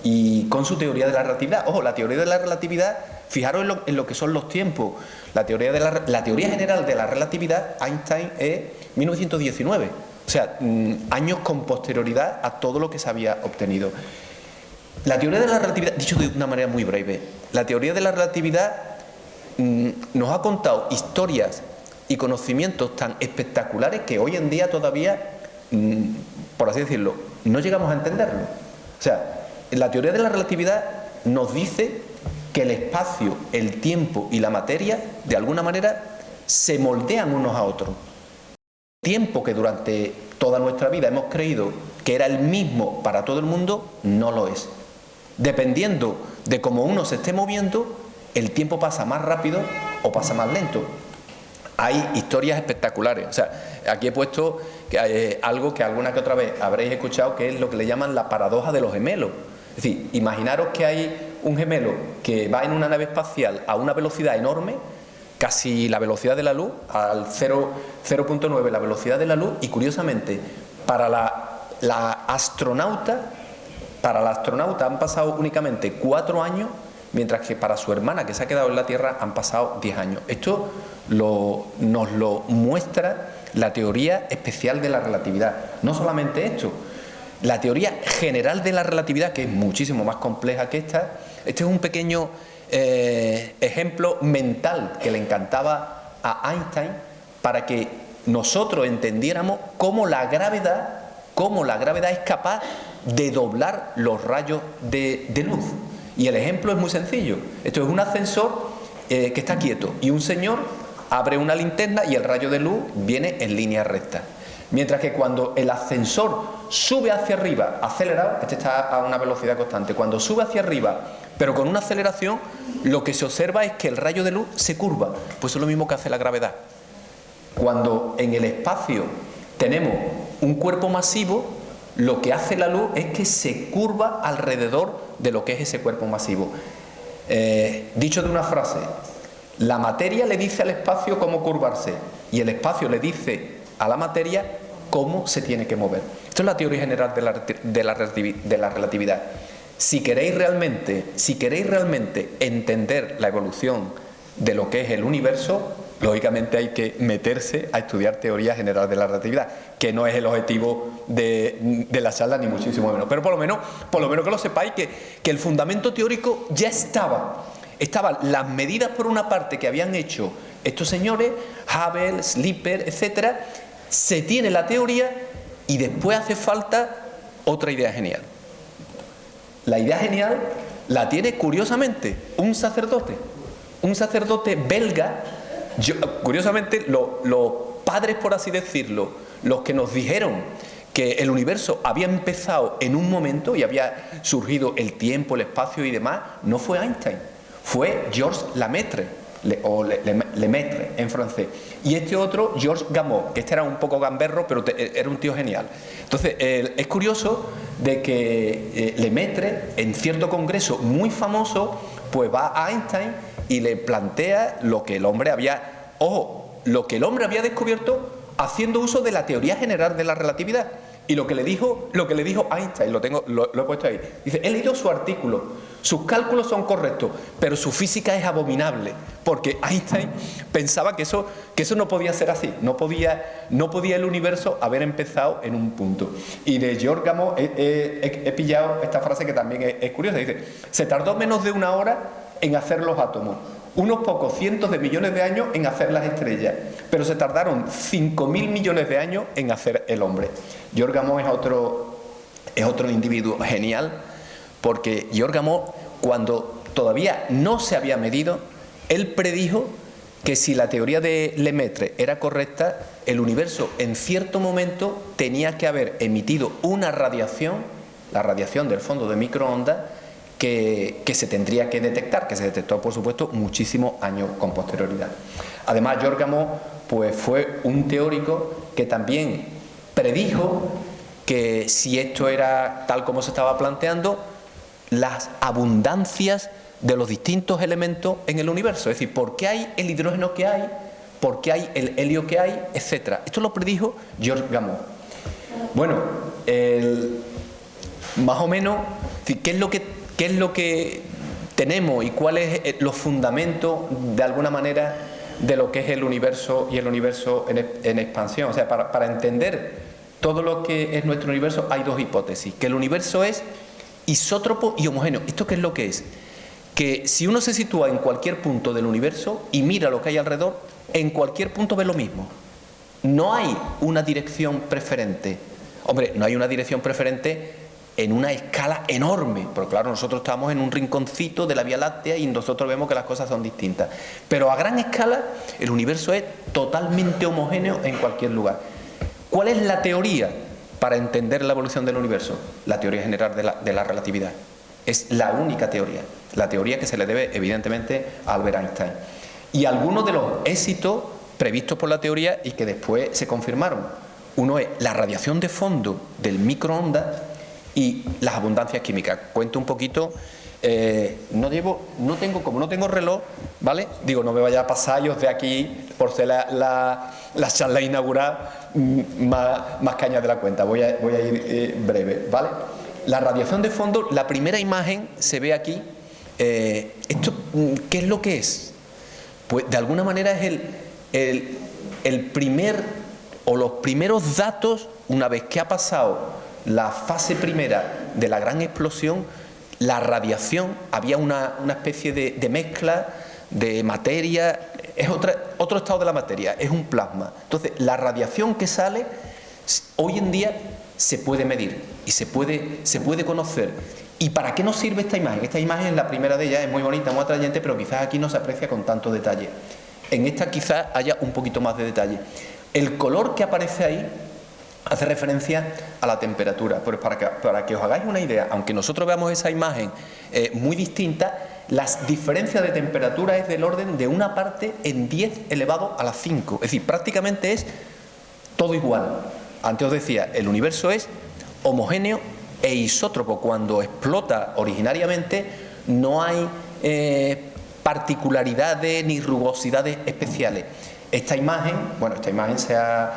y con su teoría de la relatividad. Ojo, la teoría de la relatividad, fijaros en lo que son los tiempos. La teoría general de la relatividad, Einstein, es 1919. O sea, años con posterioridad a todo lo que se había obtenido. La teoría de la relatividad, dicho de una manera muy breve, la teoría de la relatividad nos ha contado historias y conocimientos tan espectaculares que hoy en día todavía, por así decirlo, no llegamos a entenderlo. O sea, la teoría de la relatividad nos dice que el espacio, el tiempo y la materia, de alguna manera, se moldean unos a otros. El tiempo que durante toda nuestra vida hemos creído que era el mismo para todo el mundo, no lo es. Dependiendo de cómo uno se esté moviendo, el tiempo pasa más rápido o pasa más lento. Hay historias espectaculares. O sea, aquí he puesto algo que alguna que otra vez habréis escuchado, que es lo que le llaman la paradoja de los gemelos. Es decir, imaginaros que hay un gemelo que va en una nave espacial a una velocidad enorme, casi la velocidad de la luz, al 0.9 la velocidad de la luz, y curiosamente, para la astronauta han pasado únicamente 4 años, mientras que para su hermana, que se ha quedado en la Tierra, han pasado 10 años. Esto nos lo muestra la teoría especial de la relatividad. No solamente esto, la teoría general de la relatividad, que es muchísimo más compleja que esta. Este es un pequeño ejemplo mental que le encantaba a Einstein, para que nosotros entendiéramos cómo la gravedad es capaz de doblar los rayos de luz. Y el ejemplo es muy sencillo. Esto es un ascensor que está quieto, y un señor abre una linterna y el rayo de luz viene en línea recta. Mientras que cuando el ascensor sube hacia arriba, acelerado, este está a una velocidad constante, cuando sube hacia arriba, pero con una aceleración, lo que se observa es que el rayo de luz se curva. Pues es lo mismo que hace la gravedad. Cuando en el espacio tenemos un cuerpo masivo, lo que hace la luz es que se curva alrededor de lo que es ese cuerpo masivo. Dicho de una frase, la materia le dice al espacio cómo curvarse, y el espacio le dice a la materia cómo se tiene que mover. Esto es la teoría general de la relatividad. Si queréis realmente entender la evolución de lo que es el universo, lógicamente hay que meterse a estudiar teoría general de la relatividad, que no es el objetivo de la charla, ni muchísimo menos. Pero por lo menos que lo sepáis, que el fundamento teórico ya estaba. Estaban las medidas por una parte que habían hecho estos señores, Hubble, Slipper, etcétera. Se tiene la teoría y después hace falta otra idea genial. La idea genial la tiene, curiosamente, un sacerdote belga. Curiosamente, los padres, por así decirlo, los que nos dijeron que el universo había empezado en un momento y había surgido el tiempo, el espacio y demás, no fue Einstein, fue Georges Lemaitre, o Lemaitre en francés, y este otro, Georges Gamow, que este era un poco gamberro, pero era un tío genial. Entonces, es curioso de que Lemaitre, en cierto congreso muy famoso, pues va a Einstein y le plantea lo que el hombre había descubierto haciendo uso de la teoría general de la relatividad. Y lo que le dijo Einstein, lo he puesto ahí, dice, he leído su artículo, sus cálculos son correctos, pero su física es abominable, porque Einstein pensaba que eso no podía ser así, no podía el universo haber empezado en un punto. Y de George Gamow he pillado esta frase que también es curiosa, dice, se tardó menos de 1 hora en hacer los átomos, unos pocos cientos de millones de años en hacer las estrellas, pero se tardaron 5.000 millones de años en hacer el hombre. George Gamow es otro individuo genial, porque George Gamow, cuando todavía no se había medido, él predijo que si la teoría de Lemaitre era correcta, el universo en cierto momento tenía que haber emitido una radiación, la radiación del fondo de microondas, que se tendría que detectar, que se detectó, por supuesto, muchísimos años con posterioridad. Además, George Gamow pues, fue un teórico que también predijo que si esto era tal como se estaba planteando, las abundancias de los distintos elementos en el universo, es decir, por qué hay el hidrógeno que hay, por qué hay el helio que hay, etc. Esto lo predijo George Gamow. Bueno, más o menos, ¿qué es lo que tenemos y cuáles son los fundamentos, de alguna manera, de lo que es el universo y el universo en expansión? O sea, para entender todo lo que es nuestro universo hay dos hipótesis, que el universo es isótropo y homogéneo. ¿Esto qué es lo que es? Que si uno se sitúa en cualquier punto del universo y mira lo que hay alrededor, en cualquier punto ve lo mismo. No hay una dirección preferente. Hombre, no hay una dirección preferente en una escala enorme, pero claro, nosotros estamos en un rinconcito de la Vía Láctea y nosotros vemos que las cosas son distintas. Pero a gran escala, el universo es totalmente homogéneo en cualquier lugar. ¿Cuál es la teoría para entender la evolución del universo? La teoría general de la relatividad. Es la única teoría, la teoría que se le debe evidentemente a Albert Einstein. Y algunos de los éxitos previstos por la teoría y que después se confirmaron. Uno es la radiación de fondo del microondas y las abundancias químicas. Cuento un poquito, como no tengo reloj, ¿vale? Digo, no me vaya a pasar yo de aquí por ser la charla inaugural más caña de la cuenta. Voy a ir breve, ¿vale? La radiación de fondo, la primera imagen se ve aquí. ¿Esto qué es lo que es? Pues de alguna manera es el primer o los primeros datos, una vez que ha pasado la fase primera de la gran explosión, la radiación, había una especie de mezcla de materia, es otro estado de la materia, es un plasma. Entonces, la radiación que sale, hoy en día se puede medir y se puede conocer. ¿Y para qué nos sirve esta imagen? Esta imagen, la primera de ellas, es muy bonita, muy atrayente, pero quizás aquí no se aprecia con tanto detalle. En esta quizás haya un poquito más de detalle. El color que aparece ahí hace referencia a la temperatura, pero para que os hagáis una idea, aunque nosotros veamos esa imagen muy distinta, las diferencias de temperatura es del orden de una parte en 10 elevado a la 5, es decir, prácticamente es todo igual. Antes os decía, el universo es homogéneo e isótropo. Cuando explota originariamente no hay particularidades ni rugosidades especiales. Esta imagen se ha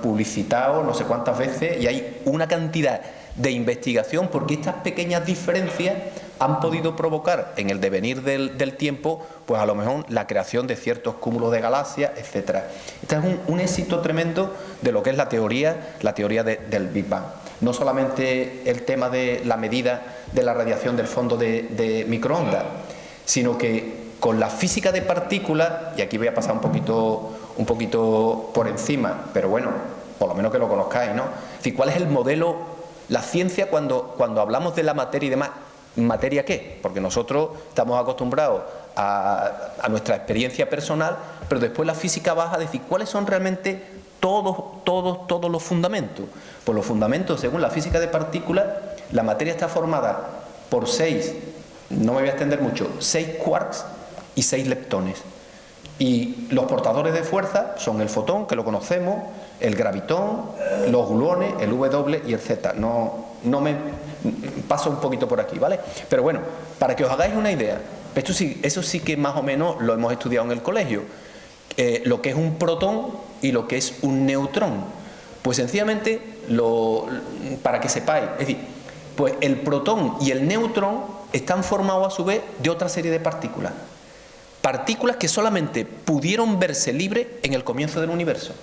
publicitado no sé cuántas veces y hay una cantidad de investigación porque estas pequeñas diferencias han podido provocar en el devenir del tiempo, pues a lo mejor la creación de ciertos cúmulos de galaxias, etcétera. Este es un éxito tremendo de lo que es la teoría del Big Bang. No solamente el tema de la medida de la radiación del fondo de microondas, sino que con la física de partículas, y aquí voy a pasar un poquito por encima, pero bueno, por lo menos que lo conozcáis, ¿no? Es decir, ¿cuál es el modelo, la ciencia cuando hablamos de la materia y demás? ¿Materia qué? Porque nosotros estamos acostumbrados a nuestra experiencia personal, pero después la física baja a decir cuáles son realmente todos los fundamentos. Pues los fundamentos, según la física de partículas, la materia está formada por 6, no me voy a extender mucho, 6 quarks y 6 leptones. Y los portadores de fuerza son el fotón, que lo conocemos, el gravitón, los gluones, el W y el Z. No me paso un poquito por aquí, ¿vale? Pero bueno, para que os hagáis una idea, eso sí que más o menos lo hemos estudiado en el colegio, lo que es un protón y lo que es un neutrón. Pues sencillamente, para que sepáis, es decir, pues el protón y el neutrón están formados a su vez de otra serie de partículas. Partículas que solamente pudieron verse libres en el comienzo del universo.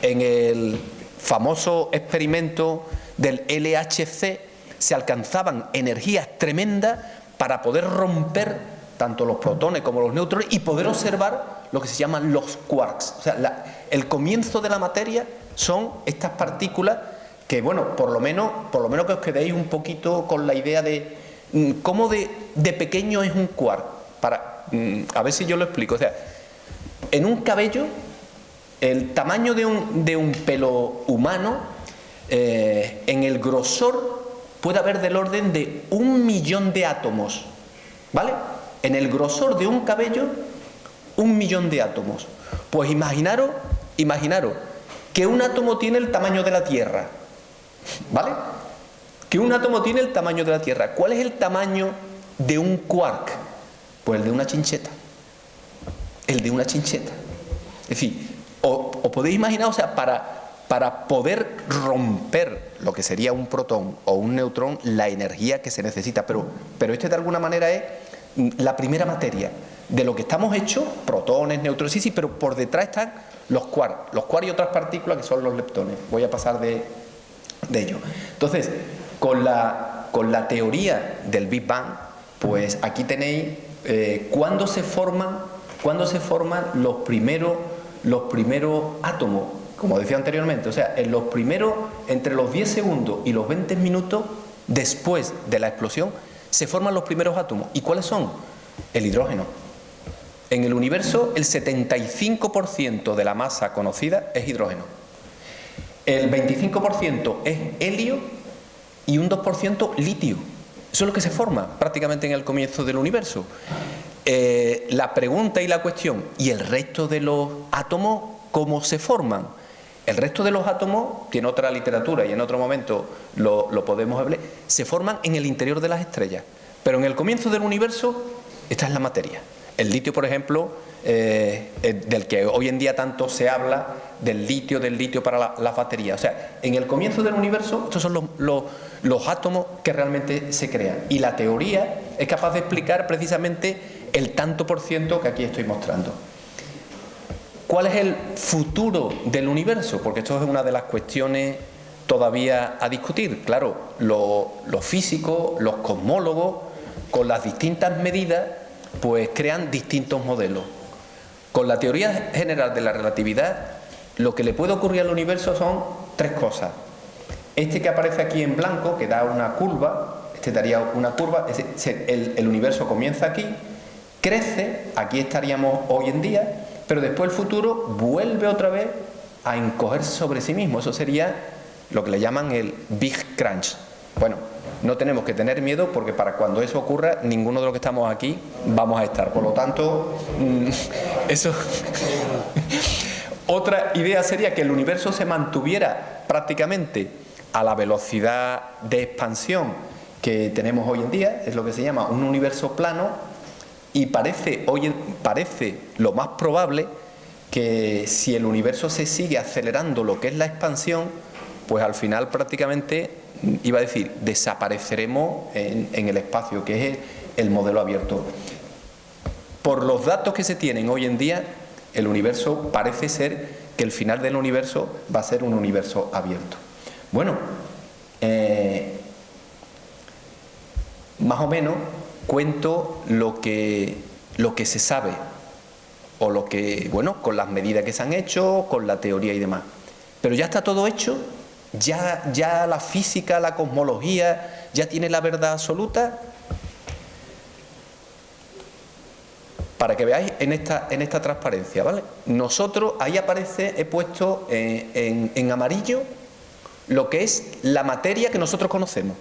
En el famoso experimento del LHC se alcanzaban energías tremendas para poder romper tanto los protones como los neutrones y poder observar lo que se llaman los quarks. O sea, el comienzo de la materia son estas partículas que, bueno, por lo menos que os quedéis un poquito con la idea de cómo de pequeño es un quark. A ver si yo lo explico. O sea, en un cabello, el tamaño de un pelo humano, en el grosor puede haber del orden de 1 millón de átomos, ¿vale? En el grosor de un cabello, 1 millón de átomos. Pues imaginaros que un átomo tiene el tamaño de la Tierra, ¿vale? Que un átomo tiene el tamaño de la Tierra. ¿Cuál es el tamaño de un quark? Pues el de una chincheta. El de una chincheta. Es decir, os podéis imaginar, o sea, para poder romper lo que sería un protón o un neutrón, la energía que se necesita. Pero este de alguna manera es la primera materia. De lo que estamos hechos, protones, neutrones, sí, pero por detrás están los quarks y otras partículas que son los leptones. Voy a pasar de ello. Entonces, con la teoría del Big Bang, pues aquí tenéis cuándo se forman los primeros átomos, como decía anteriormente. O sea, entre los 10 segundos y los 20 minutos después de la explosión, se forman los primeros átomos. ¿Y cuáles son? El hidrógeno. En el universo, el 75% de la masa conocida es hidrógeno. El 25% es helio y un 2% litio. Eso es lo que se forma prácticamente en el comienzo del universo. La pregunta y la cuestión, ¿y el resto de los átomos cómo se forman? El resto de los átomos, tiene otra literatura y en otro momento lo podemos hablar, se forman en el interior de las estrellas. Pero en el comienzo del universo, esta es la materia. El litio, por ejemplo, del que hoy en día tanto se habla, del litio para las baterías. O sea, en el comienzo del universo, estos son los átomos que realmente se crean. Y la teoría es capaz de explicar precisamente el tanto por ciento que aquí estoy mostrando. ¿Cuál es el futuro del universo? Porque esto es una de las cuestiones todavía a discutir. Claro, los físicos, los cosmólogos, con las distintas medidas, pues crean distintos modelos. Con la teoría general de la relatividad, lo que le puede ocurrir al universo son 3 cosas. Este que aparece aquí en blanco, que da una curva, este daría una curva, el universo comienza aquí, crece, aquí estaríamos hoy en día, pero después el futuro vuelve otra vez a encogerse sobre sí mismo. Eso sería lo que le llaman el Big Crunch. Bueno, no tenemos que tener miedo porque para cuando eso ocurra, ninguno de los que estamos aquí vamos a estar. Por lo tanto, eso... Otra idea sería que el universo se mantuviera prácticamente a la velocidad de expansión que tenemos hoy en día, es lo que se llama un universo plano, y parece lo más probable que si el universo se sigue acelerando lo que es la expansión, pues al final prácticamente, iba a decir, desapareceremos en el espacio, que es el modelo abierto. Por los datos que se tienen hoy en día, el universo parece ser que el final del universo va a ser un universo abierto. Bueno, más o menos cuento lo que se sabe, o lo que, bueno, con las medidas que se han hecho, con la teoría y demás. Pero ya está todo hecho, ya la física, la cosmología, ya tiene la verdad absoluta. Para que veáis en esta transparencia, ¿vale? Nosotros, ahí aparece, he puesto en amarillo lo que es la materia que nosotros conocemos,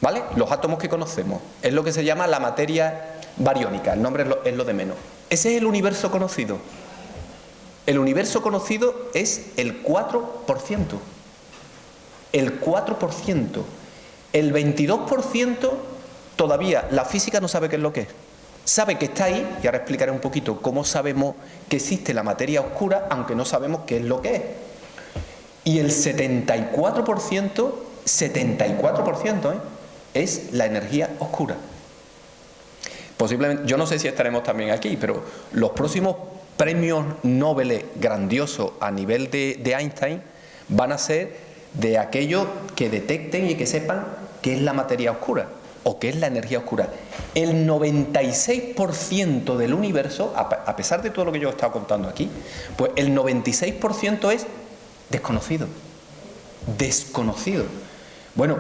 ¿vale? Los átomos que conocemos. Es lo que se llama la materia bariónica, el nombre es lo de menos. Ese es el universo conocido. El universo conocido es el 4%. El 4%. El 22% todavía la física no sabe qué es lo que es. Sabe que está ahí, y ahora explicaré un poquito cómo sabemos que existe la materia oscura, aunque no sabemos qué es lo que es. Y el 74%, es la energía oscura. Posiblemente, yo no sé si estaremos también aquí, pero los próximos premios Nobel grandiosos a nivel de Einstein van a ser de aquellos que detecten y que sepan qué es la materia oscura o qué es la energía oscura. El 96% del universo, a pesar de todo lo que yo he estado contando aquí, pues el 96% es desconocido. Desconocido. Bueno,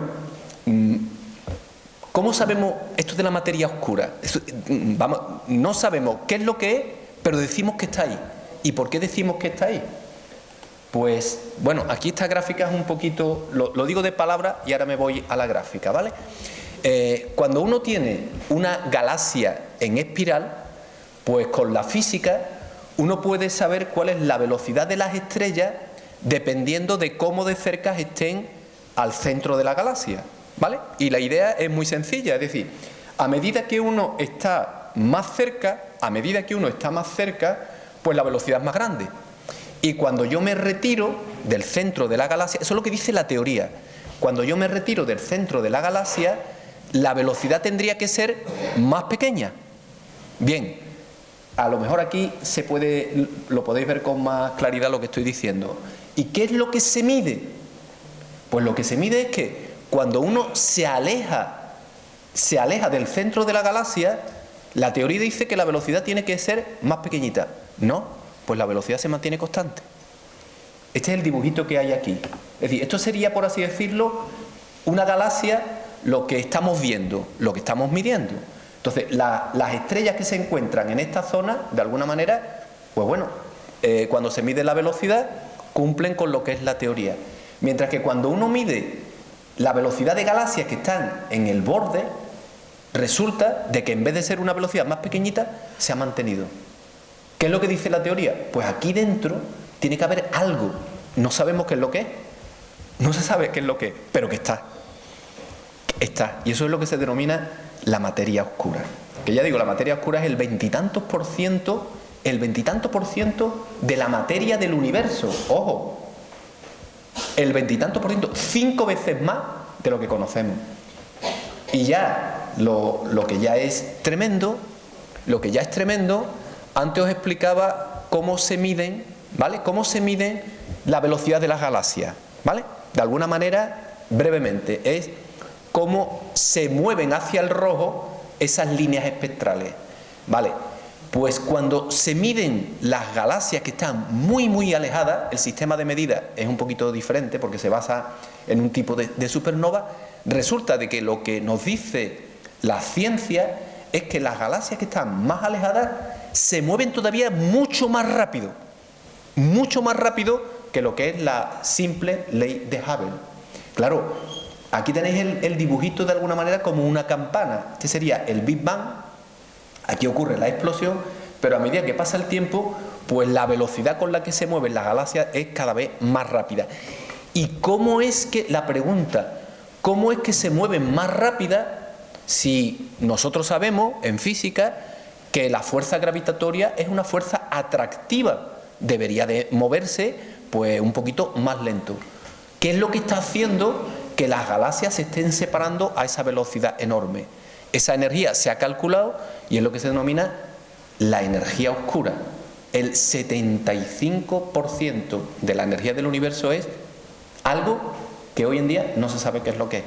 ¿cómo sabemos esto de la materia oscura? No sabemos qué es lo que es, pero decimos que está ahí. ¿Y por qué decimos que está ahí? Pues, bueno, aquí esta gráfica es un poquito, lo digo de palabra y ahora me voy a la gráfica, ¿vale? Cuando uno tiene una galaxia en espiral, pues con la física uno puede saber cuál es la velocidad de las estrellas dependiendo de cómo de cerca estén al centro de la galaxia, ¿vale? Y la idea es muy sencilla, es decir, a medida que uno está más cerca, pues la velocidad es más grande. Y cuando yo me retiro del centro de la galaxia, eso es lo que dice la teoría, cuando yo me retiro del centro de la galaxia, la velocidad tendría que ser más pequeña. Bien, a lo mejor aquí lo podéis ver con más claridad lo que estoy diciendo. ¿Y qué es lo que se mide? Pues lo que se mide es que cuando uno se aleja del centro de la galaxia, la teoría dice que la velocidad tiene que ser más pequeñita. No, pues la velocidad se mantiene constante. Este es el dibujito que hay aquí. Es decir, esto sería, por así decirlo, una galaxia, lo que estamos viendo, lo que estamos midiendo. Entonces, las estrellas que se encuentran en esta zona, de alguna manera, pues bueno, cuando se mide la velocidad, cumplen con lo que es la teoría. Mientras que cuando uno mide la velocidad de galaxias que están en el borde, resulta de que en vez de ser una velocidad más pequeñita, se ha mantenido. ¿Qué es lo que dice la teoría? Pues aquí dentro tiene que haber algo. No sabemos qué es lo que es. No se sabe qué es lo que es, pero que está. Está. Y eso es lo que se denomina la materia oscura. Que ya digo, la materia oscura es el veintitantos por ciento de la materia del universo. Ojo, el veintitantos por ciento, 5 veces más de lo que conocemos. Y ya lo que ya es tremendo, antes os explicaba cómo se miden, ¿vale? Cómo se miden la velocidad de las galaxias, ¿vale? De alguna manera, brevemente, es cómo se mueven hacia el rojo esas líneas espectrales, ¿vale? Pues cuando se miden las galaxias que están muy, muy alejadas, el sistema de medida es un poquito diferente porque se basa en un tipo de supernova, resulta de que lo que nos dice la ciencia es que las galaxias que están más alejadas se mueven todavía mucho más rápido que lo que es la simple ley de Hubble. Claro, aquí tenéis el dibujito de alguna manera como una campana. Este sería el Big Bang. Aquí ocurre la explosión, pero a medida que pasa el tiempo, pues la velocidad con la que se mueven las galaxias es cada vez más rápida. ¿Y cómo es que, la pregunta, cómo es que se mueven más rápida si nosotros sabemos en física que la fuerza gravitatoria es una fuerza atractiva? Debería de moverse pues un poquito más lento. ¿Qué es lo que está haciendo que las galaxias se estén separando a esa velocidad enorme? Esa energía se ha calculado y es lo que se denomina la energía oscura. El 75% de la energía del universo es algo que hoy en día no se sabe qué es lo que es.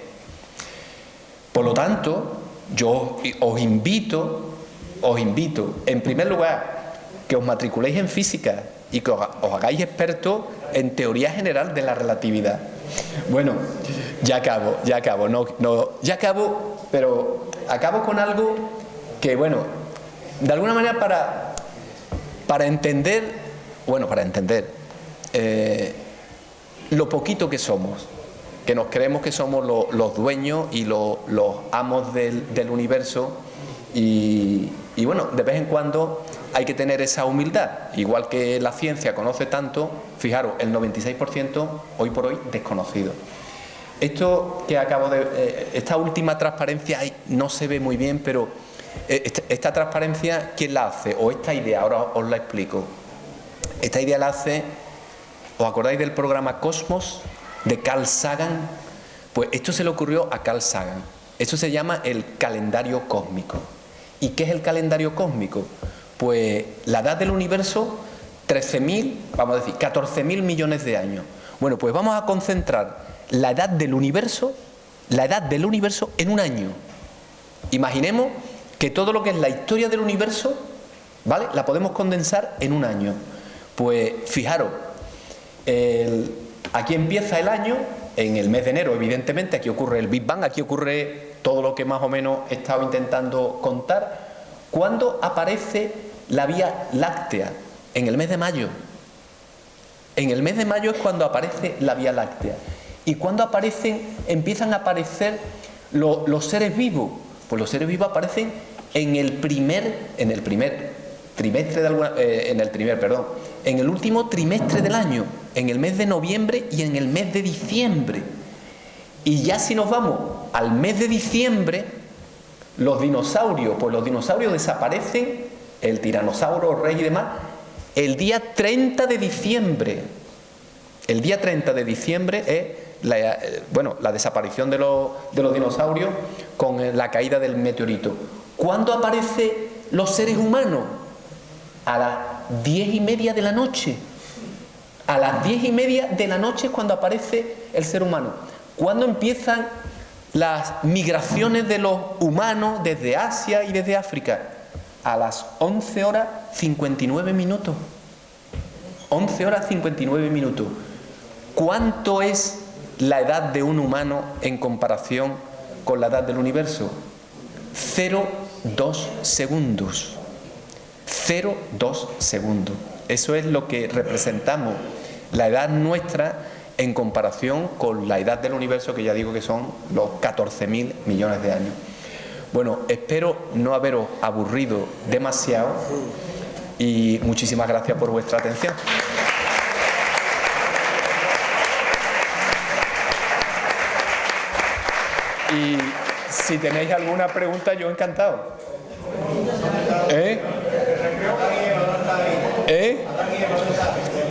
Por lo tanto, yo os invito, en primer lugar, que os matriculéis en física y que os hagáis expertos en teoría general de la relatividad. Bueno, ya acabo, pero acabo con algo que, bueno, de alguna manera para entender lo poquito que somos, que nos creemos que somos los dueños y los amos del universo y bueno, de vez en cuando hay que tener esa humildad, igual que la ciencia conoce tanto, fijaros, el 96% hoy por hoy desconocido. Esto que acabo de... esta última transparencia no se ve muy bien, pero esta transparencia, ¿quién la hace? O esta idea, ahora os la explico. Esta idea la hace ¿Os acordáis del programa Cosmos de Carl Sagan? Pues esto se le ocurrió a Carl Sagan. Esto se llama el calendario cósmico. ¿Y qué es el calendario cósmico? Pues la edad del universo, 13.000, vamos a decir, 14.000 millones de años. Bueno, pues vamos a concentrar la edad del universo en un año. Imaginemos que todo lo que es la historia del universo, ¿vale?, la podemos condensar en un año. Pues fijaros, aquí empieza el año, en el mes de enero, evidentemente, aquí ocurre el Big Bang, aquí ocurre todo lo que más o menos he estado intentando contar. ¿Cuándo aparece la Vía Láctea? En el mes de mayo. En el mes de mayo es cuando aparece la Vía Láctea. ¿Y cuándo empiezan a aparecer los seres vivos? Pues los seres vivos aparecen en el último trimestre del año, en el mes de noviembre y en el mes de diciembre. Y ya si nos vamos al mes de diciembre, los dinosaurios, pues los dinosaurios desaparecen, el tiranosaurio rey y demás, el día 30 de diciembre. El día 30 de diciembre es la desaparición de los dinosaurios con la caída del meteorito. ¿Cuándo aparecen los seres humanos? A las 10:30 de la noche. A las 10:30 de la noche es cuando aparece el ser humano. ¿Cuándo empiezan las migraciones de los humanos desde Asia y desde África? A las 11 horas 59 minutos. 11 horas 59 minutos. ¿Cuánto es la edad de un humano en comparación con la edad del universo? 0,2 segundos. 0,2 segundos. Eso es lo que representamos, la edad nuestra en comparación con la edad del universo, que ya digo que son los 14.000 millones de años. Bueno, espero no haberos aburrido demasiado y muchísimas gracias por vuestra atención. Y si tenéis alguna pregunta, yo encantado.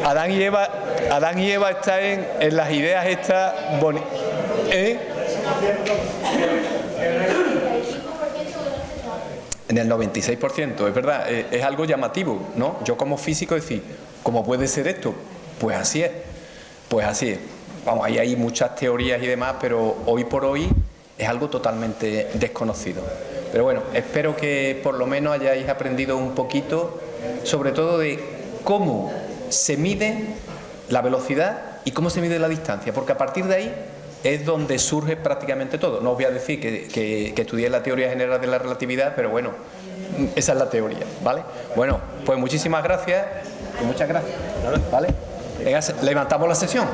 Adán y Eva están en las ideas estas bonitas. En el 96%, es verdad, es algo llamativo, ¿no? Yo como físico decir, ¿cómo puede ser esto? Pues así es, Vamos, ahí hay muchas teorías y demás, pero hoy por hoy es algo totalmente desconocido. Pero bueno, espero que por lo menos hayáis aprendido un poquito, sobre todo de cómo se mide la velocidad y cómo se mide la distancia, porque a partir de ahí es donde surge prácticamente todo. No os voy a decir que estudié la teoría general de la relatividad, pero bueno, esa es la teoría, ¿vale? Bueno, pues muchísimas gracias, muchas gracias, ¿vale? Venga, levantamos la sesión.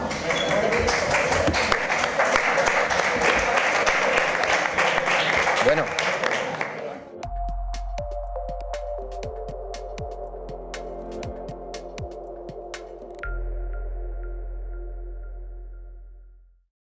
Bueno.